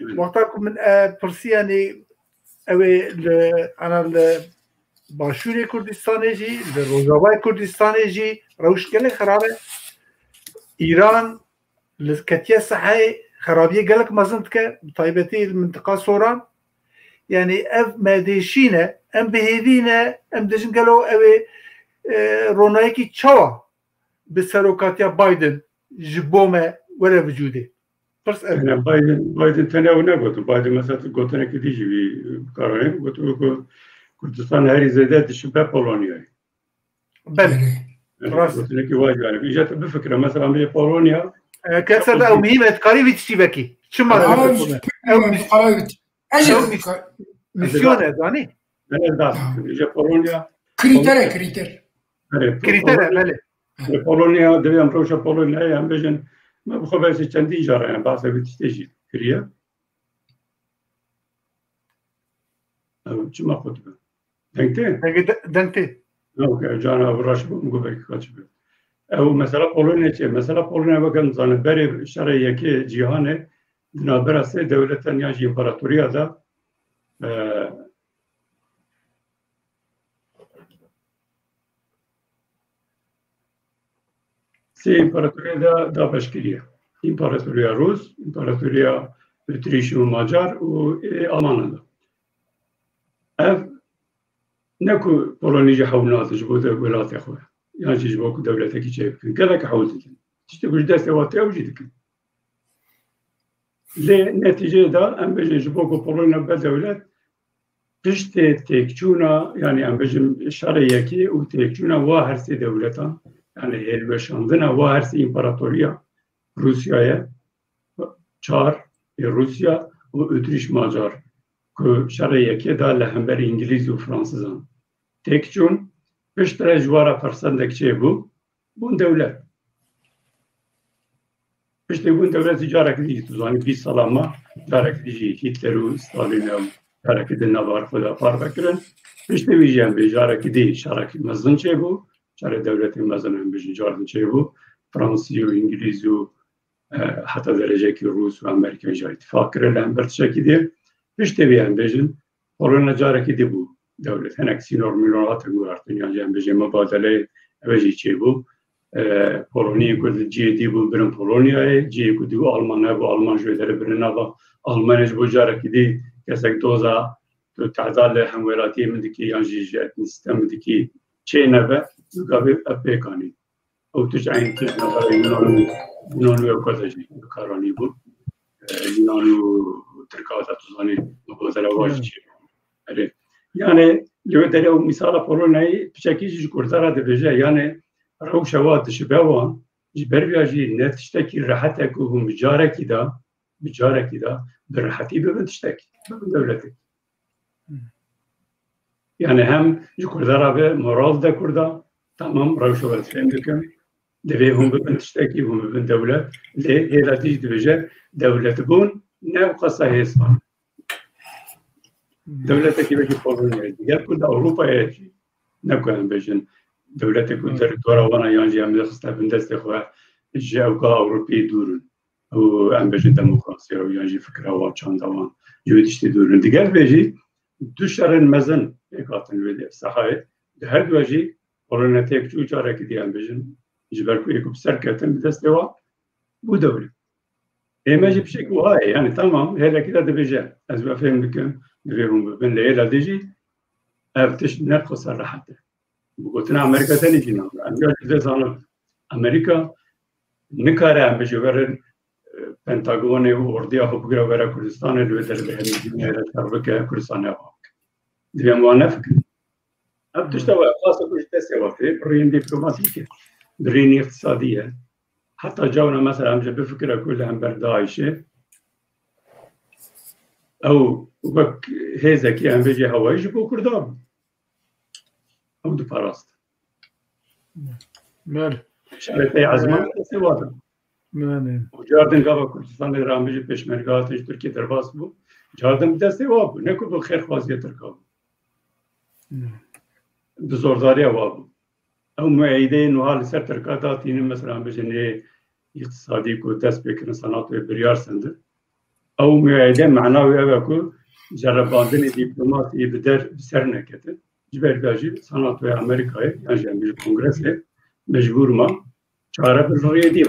Vakta kumin Persiyani evi ana başuri Kurdistan'ı Rojava Kurdistan'ı روش gelek harabe İran lezketiye sahay harabiye gelek mazınt ke taybeti mintika soran yani ev medeşine em behevine em dejin gelo evi رونایکی چوا به سروکاتیا بایدن جبومه وره وجوده پس بایدن تنه او نگوتو بایدن مثلا گوتنه که دیجی بی کارانه گوتو که کردستان هری زیده دشن به پولونیای بله راست گوتنه که واجب يعني ایجاد بفکره مثلا به پولونیا كسر او مهمه تقاري ويتشي بكي شما او ميسيون زاني انا دا ایجاد پولونیا کریتر بله پولونیا دویم روشا پولونیا هم بجن ما بخواه چندی جاره هم بحثه بیتشتیجی کریه او چما خود بید دنگته اوکی جانا براش بمگو بکی کچ بید او مثلا پولونیا چه؟ مثلا پولونیا بکن زانه بری شرع یکی جیهانه دنابرا سه دولتن یا جی امپراتوریا دا سه امپراتوریا دا بشکریه امپراتوریا روس، امپراتوریا اتریش و ماجار و آلمان اف نکو پولونیجی حول نازش بود ولایت خواه یعنی چیز با که دولتی که چه بکن گله که حول دیدن چیزی کش دست واتی اوجی دیدن لی نتیجه دا ام بجن جبا که پولونیا به دولت پشت تکچونا یعنی ام بجن شرع یکی و تکچونا و هر سی دولتا yani elbeşandına ve her şey imparatoriya Rusya'ya çar Rusya ve Ötürüş Macar که شرایکی دا لهمبر انگلیز و فرانسیزان تک چون پشتر جوارا فرسندک چه بون دولت پشتر بون دولت جارک دیجی تو زانی 20 سال ما جارک دیجی هیتلر و ستالین و جارک دی نوار خدا پار بکرن پشتر ویجی هم بی جارک دی شارک مزن چه شرای دولت مزن هم بیجی جاردن چه فرانسی و انگلیز و حتی درجه که روس و امریکا جای اتفاق کرده هم برتشکی دی پشت بیان بیشن پولونیا جاره که دی بو دولت هنک سینور میلیونات گوارتن یا جنب بیشن مبادله اوجی چی بو پولونیا کد جی دی بو برن پولونیای جی کد بو آلمانه بو آلمان جوی داره برن آلا آلمانش بو جاره که دی کسک دوزا تو تعداد همولاتی مدکی یا جیجت نیستم مدکی چه نبه مقابل اپیکانی او تش عین تش نظر یونانو کاتجی کارانی بود یونانو ترکات اتوزانی مبادله واجی اره یعنی جو داره مثال پولونیایی بچکیش کردارا دبیجه یعنی روش واد شبابان جبر بیاجی نتشتکی راحته که هم بجاره کی دا براحتی ببندشتکی ببند دولتی يعني هم يكردارا به مراد ده كردا تمام روش والفهم دكان دبيهم ببن تشتكي وهم ببن دولة ليه هذا تيجي دبجة دولة بون نبقى صحيح دولة كي بيجي فورنيا ديال كل أوروبا يجي نبقى بيجن دولة كل تركورا وانا يانجي هم دخلت بندست إخوة الجاوكا أوروبي دورن أو هم بيجن ديمقراطية أو يانجي فكرة واتشان دوان جودشتي دورن ديال بيجي دوشارن مزن يقاتن ويدي صحيح ده هر دوجي قرنا تكتو جارة كديان بيجن جبركو يكو بسركتن بدستوا بو دولة إما جي بشكل هاي يعني تمام هلا كده دبيجا أزوا فهم لكم غيرهم بين ليلة ديجي أفتش نقص الراحة بقولنا أمريكا تاني فينا أمريكا نكاره عم بجبرن پنتاگون وردیا خو بگیره برای کردستان لو در به همین میره تربک کردستان ها دیگه ما فکر اب دشته و خاصه کجا سوافه برین دیپلماتیکه برین اقتصادیه حتی جاونا مثلا هم جب فکر کل هم برداشته او وقت هذا كي هم بيجي هواي جبوا كرداب او دو باراست مال شرطي عزمان سواده مال وجاردن قابا كردستان درام بيجي پشمرگات تركيا درباس بو جاردن بدسته وابو نكو بالخير خوازية تركاب بزورداري وابو او معيدين وهال سر تركاتات ينم مثلا بيجي اقتصادي كو دست بكن صناعات بريار سندر او معيدين معناوي اوكو جرباندن دبلوماسي بدر بسر نكته جبر باجي صناعات امريكا يعني جنب الكونغرس مجبور ما چاره بالرؤيه دي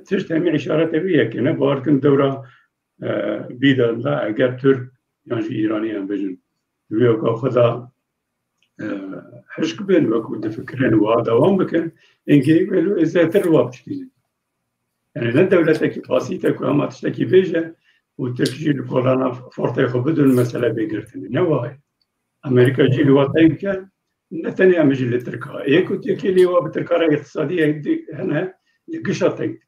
تشت همین اشاره تبیه که نه بارکن دورا بیدن لا اگر ترک يعني ایرانی هم بجن ویو که خدا حشک بین وکو دفکرین و دوام بکن اینکه ولو ازاتر واب چیزی يعني نه دولت کی قاسیت کو اما تشتکی بیجه و ترکیه کلانا فرطه خو بدون مسئله بگرتن نه وای امریکا جیل وطن که نه تنها مجل ترکا ایکو تکیلی و بترکار اقتصادی هنا لقشة تنك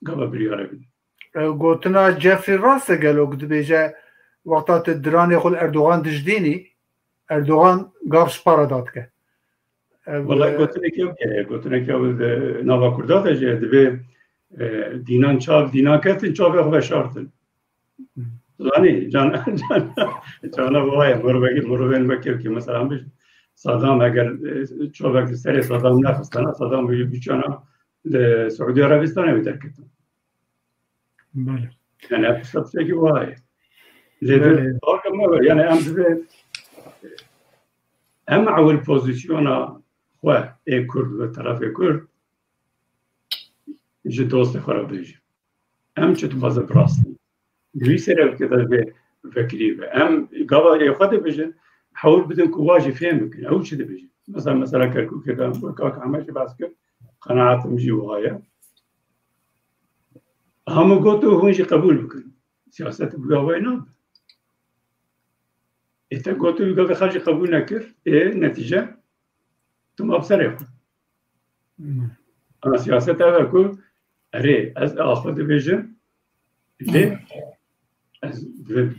قبل بريارة بني. قلتنا جيفري راس قالوا قد بيجا وقتات الدراني يقول أردوغان دجديني أردوغان قابش باراداتك. والله قلت لك نوا كردات جه دبي دينان شاف دينان كتن شاف يخبر شارتن. يعني جانا بواي مروين بكير كي مثلا بيج صدام أجر شافك سري صدام نفسنا صدام بيجانا لسعودية عربستان بتركته. بله. يعني أبسط شيء واي. لذا أركم يعني أم أول بوزيشنا هو كرد وطرف كرد جدوست خرابيج. أم شت باز براستي. جريسير كذا بفكري أم قبل يأخذ بيجن حاول بدن كواجي فهمك أول شيء بيجن مثلا كركو كذا وكاك عمل شيء باسكت قناعات مجي وهاي هم قلتوا هونش قبول بكن سياسة بقاوينا إذا قلتوا يقول خارج قبول نكر إيه نتيجة ثم أبصر أنا سياسة هذا كل أري أز أخذ بيجن ليه أز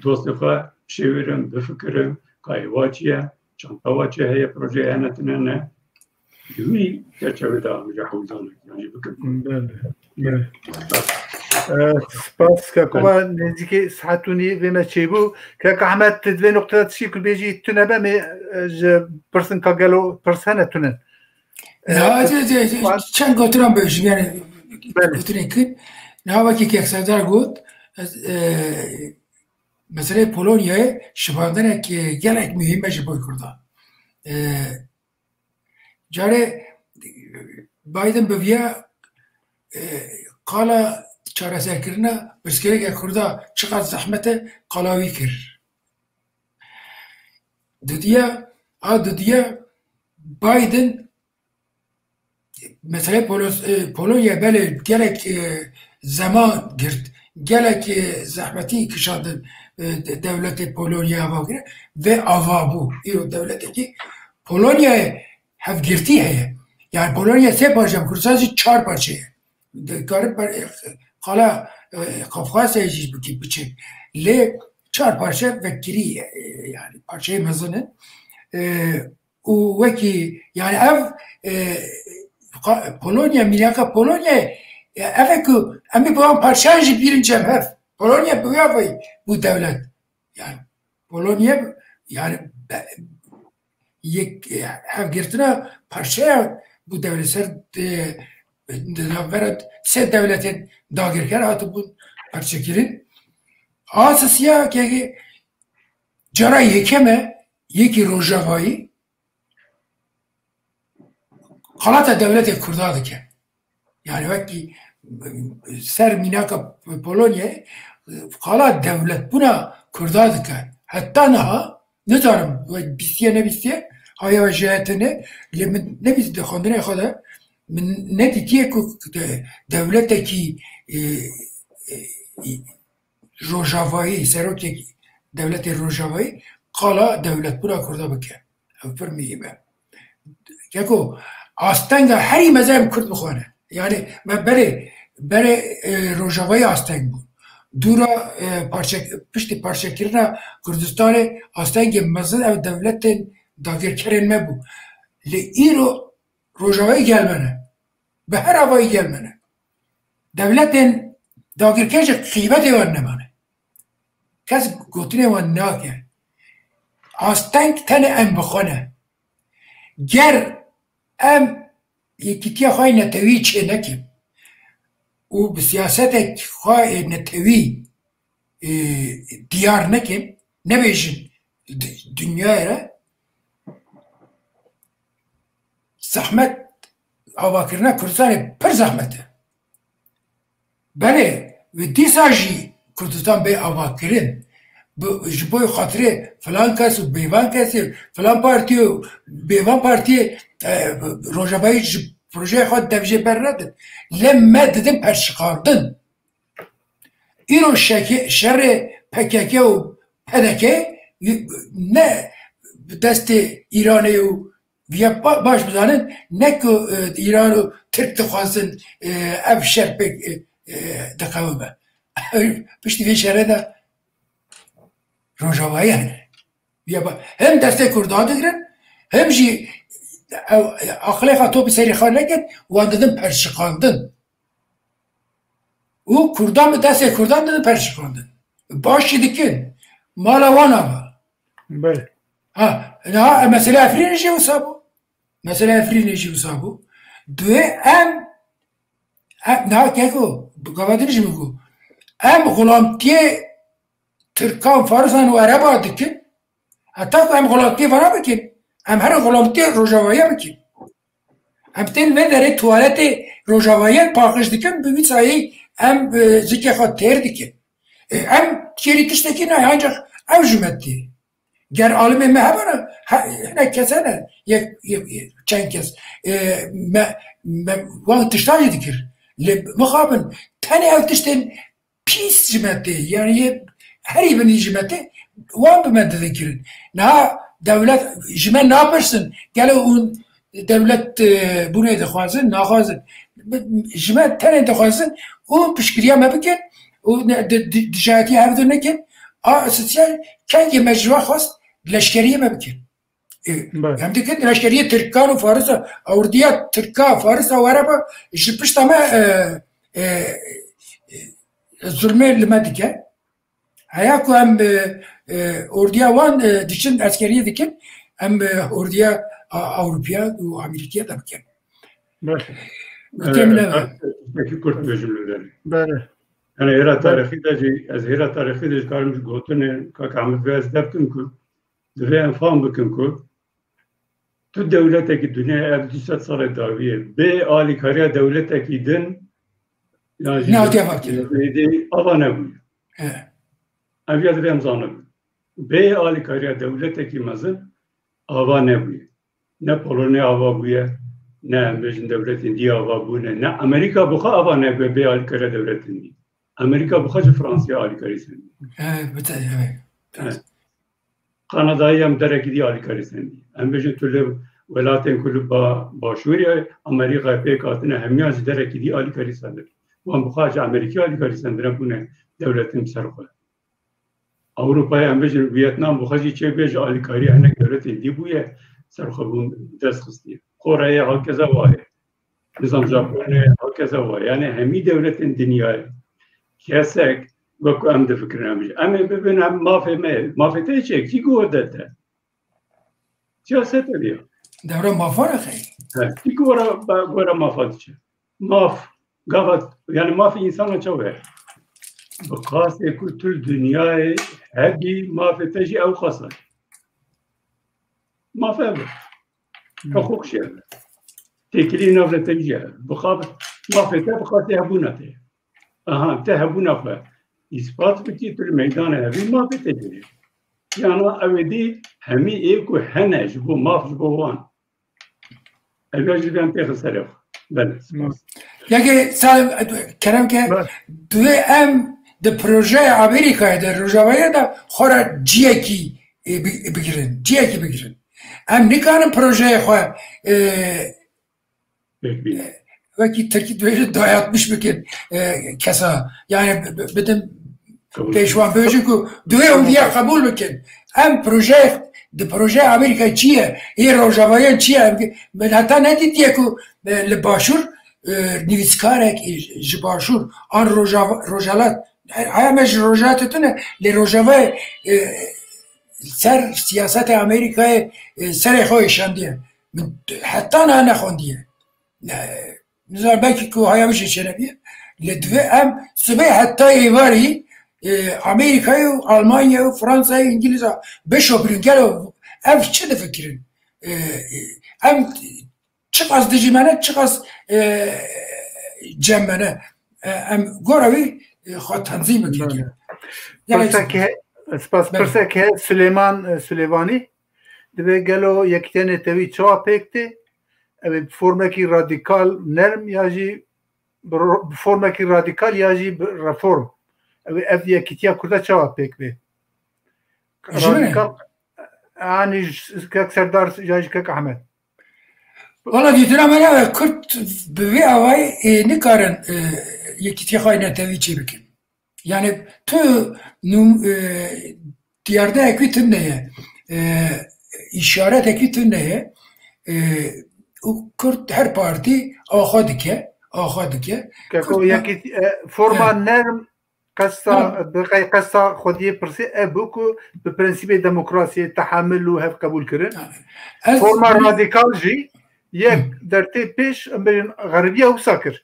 دوست خا شويرم بفكرم كاي واتشيا شنطة واتشيا هي بروجي أنا تنين يوي تشابه مجحودان يعني بله سپاس که کما نزدیک ساعتونی به ما چیبو که احمد تدوی نقطه تشکل بیجی تونه می پرسن کاغلو پرسنه تونه نه چند گفتم بهش یعنی گوتنی کرد نهاوکی که اکسردار گوت مسئله پولونیای شباندنه که گلک مهمه جبوی کرده جاره بایدن بویا قالا چاره سر کرنه بسکره که کرده چقدر زحمته قالاوی کرد دودیا بایدن مثلا پولونیا بله گلک زمان گرد گلک زحمتی کشاندن دولت پولونیا واقعا و آوابو ایرو دولتی که پولونیا هفگرتی هست yani Polonya سه parça mı Kırsazi 4 parça garip kala Kafkasya bu biçim le 4 parça vekili yani parçayı mezanın o veki yani ev Polonya milaka Polonya evku ama bu parçacı birinci ev Polonya bu ya bu devlet yani Polonya yani یک هفگرتنا پارچه bu devletler سه devletin dagirker hatı bu parçakirin asasiya ki cara yekeme yeki rojavayı kalata devleti kurdadı ki yani vaki ser minaka Polonya kala devlet buna kurdadı ki hatta naha ne tarım ne bistiye هاي وجهتنا لمن نبي دخلنا خدا من نتيجة دولتكي روجافاي سروكي دولة الروجافاي قالا دولة برا كردا بكه فرمي ما كيكو أستنجا هري مزام كرد بخوانه يعني ما بري روجافاي أستنج دورا parça pişti parça kirna Kürdistan'ı أستنج مزن أو دولة dagirkerin me bu. Le îro rojavayı gelmene. Be her havayı gelmene. Devletin dagirkerce kıymeti var nemane. Kes gotine var nake. Astenk tane em bixone. Ger em yekitiye xay netevi çe nekim. O bi siyasetek xay netevi diyar nekim. Ne bejin dünyaya zahmet avakirine Kürdistan'ı per zahmeti. Bale ve disajı Kürdistan bey avakirin bu jiboy hatırı falan kes beyvan kesir falan parti beyvan parti Rojavayı proje xod devje berredin. Lemme dedim per çıkardın. İro şerri PKK u PDK ne desti İran'ı ویا باش بزنن نکو ایران و ترک دخواستن اف شرپ دقومه پشتی فی شهره دا روژاوایی هنه هم دسته کردان دگرن هم جی اقلی خطو بسری خان نکن وانددن پرشقاندن او کردان به دسته کردان دادن پرشقاندن باشی دکن مالا وانا با بله نه مسئله افرین جی وصابو مثلا افرین جی وصابو دوه نه که کو بگوادنش میگو غلامتی ترکان فارسان و عرب ها دکن حتی که غلامتی ورا بکن هر غلامتی روژاوایی بکن تین و داره توالت روژاوایی پاکش دکن ببین سایی زکی خواد تیر دکن کیری تشتکی نه ancak ev cümletti. Ger alime mehbara ne kesene çen kes van tiştani dikir le mukabın tane ev tişten pis cümletti yani her ibni cümletti van bimende dikirin na devlet jmen ne yaparsın gele un devlet bu ne dixwazin naxwazin jmen tane dixwazin o pişkiriya me bikin o dijayeti hevdür nekin sosyal kendi mecra xwast leşkeriye me bikin hem dikin leşkeriye Türkkan û Farisa orduya Türkka Farisa û Araba ji pişta me zulmê li me dike heya ku em orduya wan diçin askeriye dikin em orduya Avrupiya û Amerîkaya da bikin Peki Kurt böcülüleri. Bale. Yani hera tarihi de az hera tarihi de karmış gotune kakamı vez depkin ku dve enfam bikin ku tu devleteki dünya ev 200 sale daviye be ali kariya devleteki din ne hatiye vakti? Avane bu. Eviyat benim zanım. Be ali kariya devleteki mazın avane bu. Ne Polonya ava bu ya, ne Amerikan devletin diye ava bu ne Amerika bu avane bu be ali kariya devletin diye. Amerika bu kadar Fransa ali kariya sen. Evet. Kanada'yı hem dereki diye ali kariya sen. Amerikan türlü velatın kulüp başvuruya Amerika pek atına hem yazı dereki diye ali kariya sen. Bu kadar Amerika ali kariya sen bu ne devletin sarfı. Avrupa'ya hem Vietnam bu kadar çevreci ali kariya ne devletin diye bu ya sarfın ders kısmı. Kore'ye hakeza var. Nizam Japonya hakeza var. Yani hemi devletin dünyaya kesek ve ku em de fikirlemiş. Ama bebin hem mafete çek ki godete. Siyaset ediyor. Devre mafara xey. Evet. Ki gora mafatçı. Maf gavat yani maf insana çave. Bu kase kültür dünyayı hegi mafeteci ev kasa. Mafebe. Hukuk şey. Tekili navleteci. Bu kab mafete bu kase hebunate. Aha tehebuna fa. İspat biki tür meydana hevi mafeteci. Yani evdi hemi ev ku henej bu maf bu wan. Evdi ben pek sarf. Ben. Yaki Salim Kerem ke duye em de proje Amerika'ya da Rojava'ya da xora ciyeki bigirin. Em nikanın projeye xo Vaki Türkiye böyle dayatmış bikin kesa. Yani bizim peşvan böyle ku duye diye kabul bikin. Em proje Amerika çiye, Rojava'ya çiye. Ben hatta ne diye ku le başur nivizkarek ji başur an rojalat. Hayamej rojalat tune le Rojava ser siyaset Amerika'ya ser xoy şandiye. Hatta ne xondiye. Nizar belki ku hayamış içenebiye. Ledve em sıbay hatta evari Amerika'yı, Almanya'yı, Fransa'yı, İngiliz'e beş oprin gelo ev çi de fikirin. Em çık az dijimene, çık az cemmene. Em goravi xo tanzim ekiyor. Spas Süleyman dve gelo yektene tevi çoğa pekti. Evet, formaki radikal nerm yaji formaki radikal yaji reform. Evet, ev yekitiya kurda çava pek be. Radikal yani kak Serdar yaji kak Ahmet. Valla diyetine bana Kürt bir avay ne karın yekitiya kayna tevi çebikin. Yani tu diyarda ekvitin neye işaret ekvitin neye Kürt her parti ağa dike. Kako yaki forma nerm kasta خودی پرسی ابوکو به پرنسیب دموکراسی تحمل و هف قبول کردن فرما رادیکال جی یک در تی پیش امرین غربی او ساکر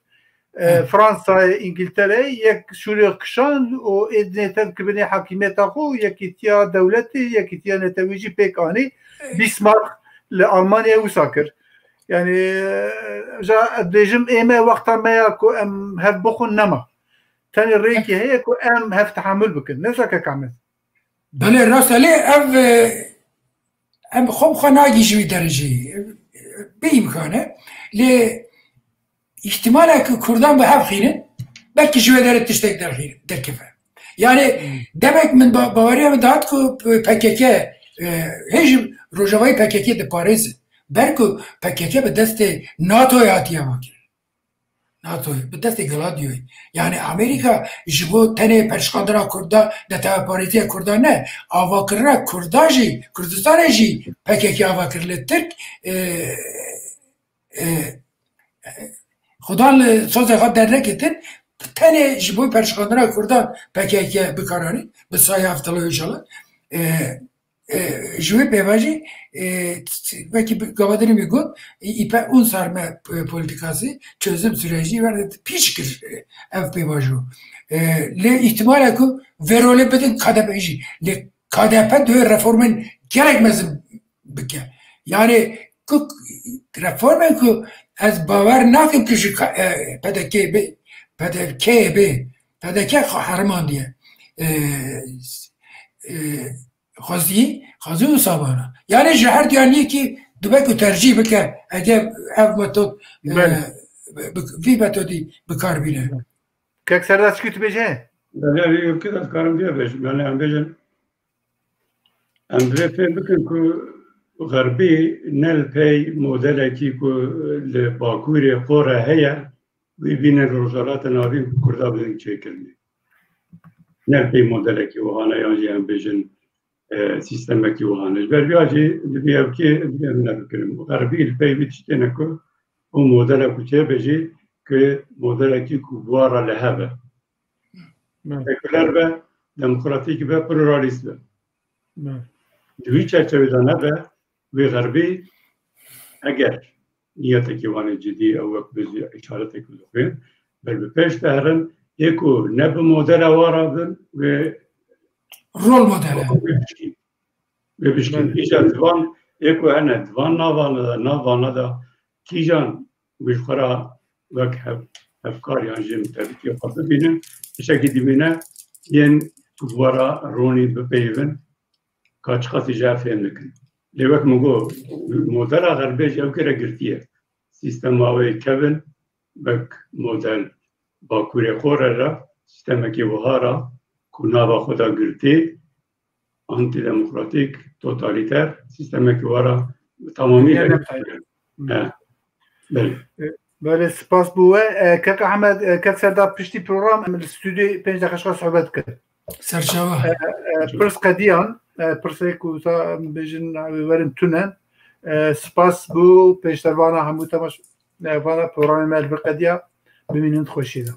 فرانسا انگلتره یک شوری کشان و ادنیتن کبنی حاکمیت خو یکی تیا دولتی یکی تیا نتویجی پیکانی بیسمارک لآلمانیا او ساکر yani dejim eme vakta meya ku em hev bukun nema. Tani reyki heye ku em hev tahammül bikin. Ne zaka kamet? Bale rasali em خوب خناگی جوی درجه به imkanı li ihtimalen ki Kurdan ve hev khinin belki jüve deret tiştek der kefe. Yani demek min bavariya mi dahat ku PKK hejim Rojava'yı PKK de Paris'i Berku PKK به دست ناتو هاتیه واکر ناتو به دست گلادیوی yani Amerika jibo tene perşkandına kurda deta paritiye kurda ne avakırına kurdaji Kurdistan'ı PKK avakırlı Türk Xudan söz xat dernek etin tene jibo perşkandına kurda PKK bir kararı bir sayı haftalı inşallah جوی پیواجی وکی گوادری میگود ایپا اون سرمه پولیتیکاسی çözüm süreci verdi piç kir ev پیواجو لی ihtimal ki verole bedin KDP'ci لی KDP de reformen gerekmezim bike yani reformen ki az bavar nakim ki PDK harman diye خازی و سابانه یعنی جهر دیانی که دوباره ترجیح بکر اگر اف متد وی متدی بکار بینه که سردار چی تو بجه؟ بله یکی از کارم دیگه بشه یعنی هم بجن هم فهم بکن که غربی نل پی مدل کی که لباکوری قره هیا ببینه روزالات نابین کرده بدن چه کردی نل پی مدل کی وهانه یعنی هم بجن سیستم کی وهانه بر بیاجی بیاب کی بیام نبکریم غربی پی بیشتر که اون مدل کوچه بجی که مدل کی کوبوارا لهبه سکولر به دموکراتیک به پلورالیست به دوی چرچوه نه به وی غربی اگر نیت کی وانه جدی او وقت بزی اشارت کی لطفاً بل به پیش دارن یکو نه به مدل وارادن و رول مدل به بیشتر ایجاد دوان یکو هنه دوان نوانه دا کیجان بیشتره وقت افکار یعنی جم تبدیل خاطر بینه شکلی دیمینه ین کوبارا رونی بپیون کاش خاطی جا فهم نکن. لیوک مگو مدل غربی جا کره گرتیه سیستم آوی کبن بک مدل با کوری خوره را سیستم کی وهارا کنا با خدا گرتی آنتی دموکراتیک توتالیتر سیستم کی وهارا تمامی بله بله سپاس بوه کاک احمد کاک سردار پشتی پروگرام من استودیو 5 دقیقه صحبت کرد سرچاوه پرس قدیان پرسه کوتا بجن ورن تونن سپاس بو پیشتروانا همو تماش وانا پروگرام مال بقدیا ببینید خوشیده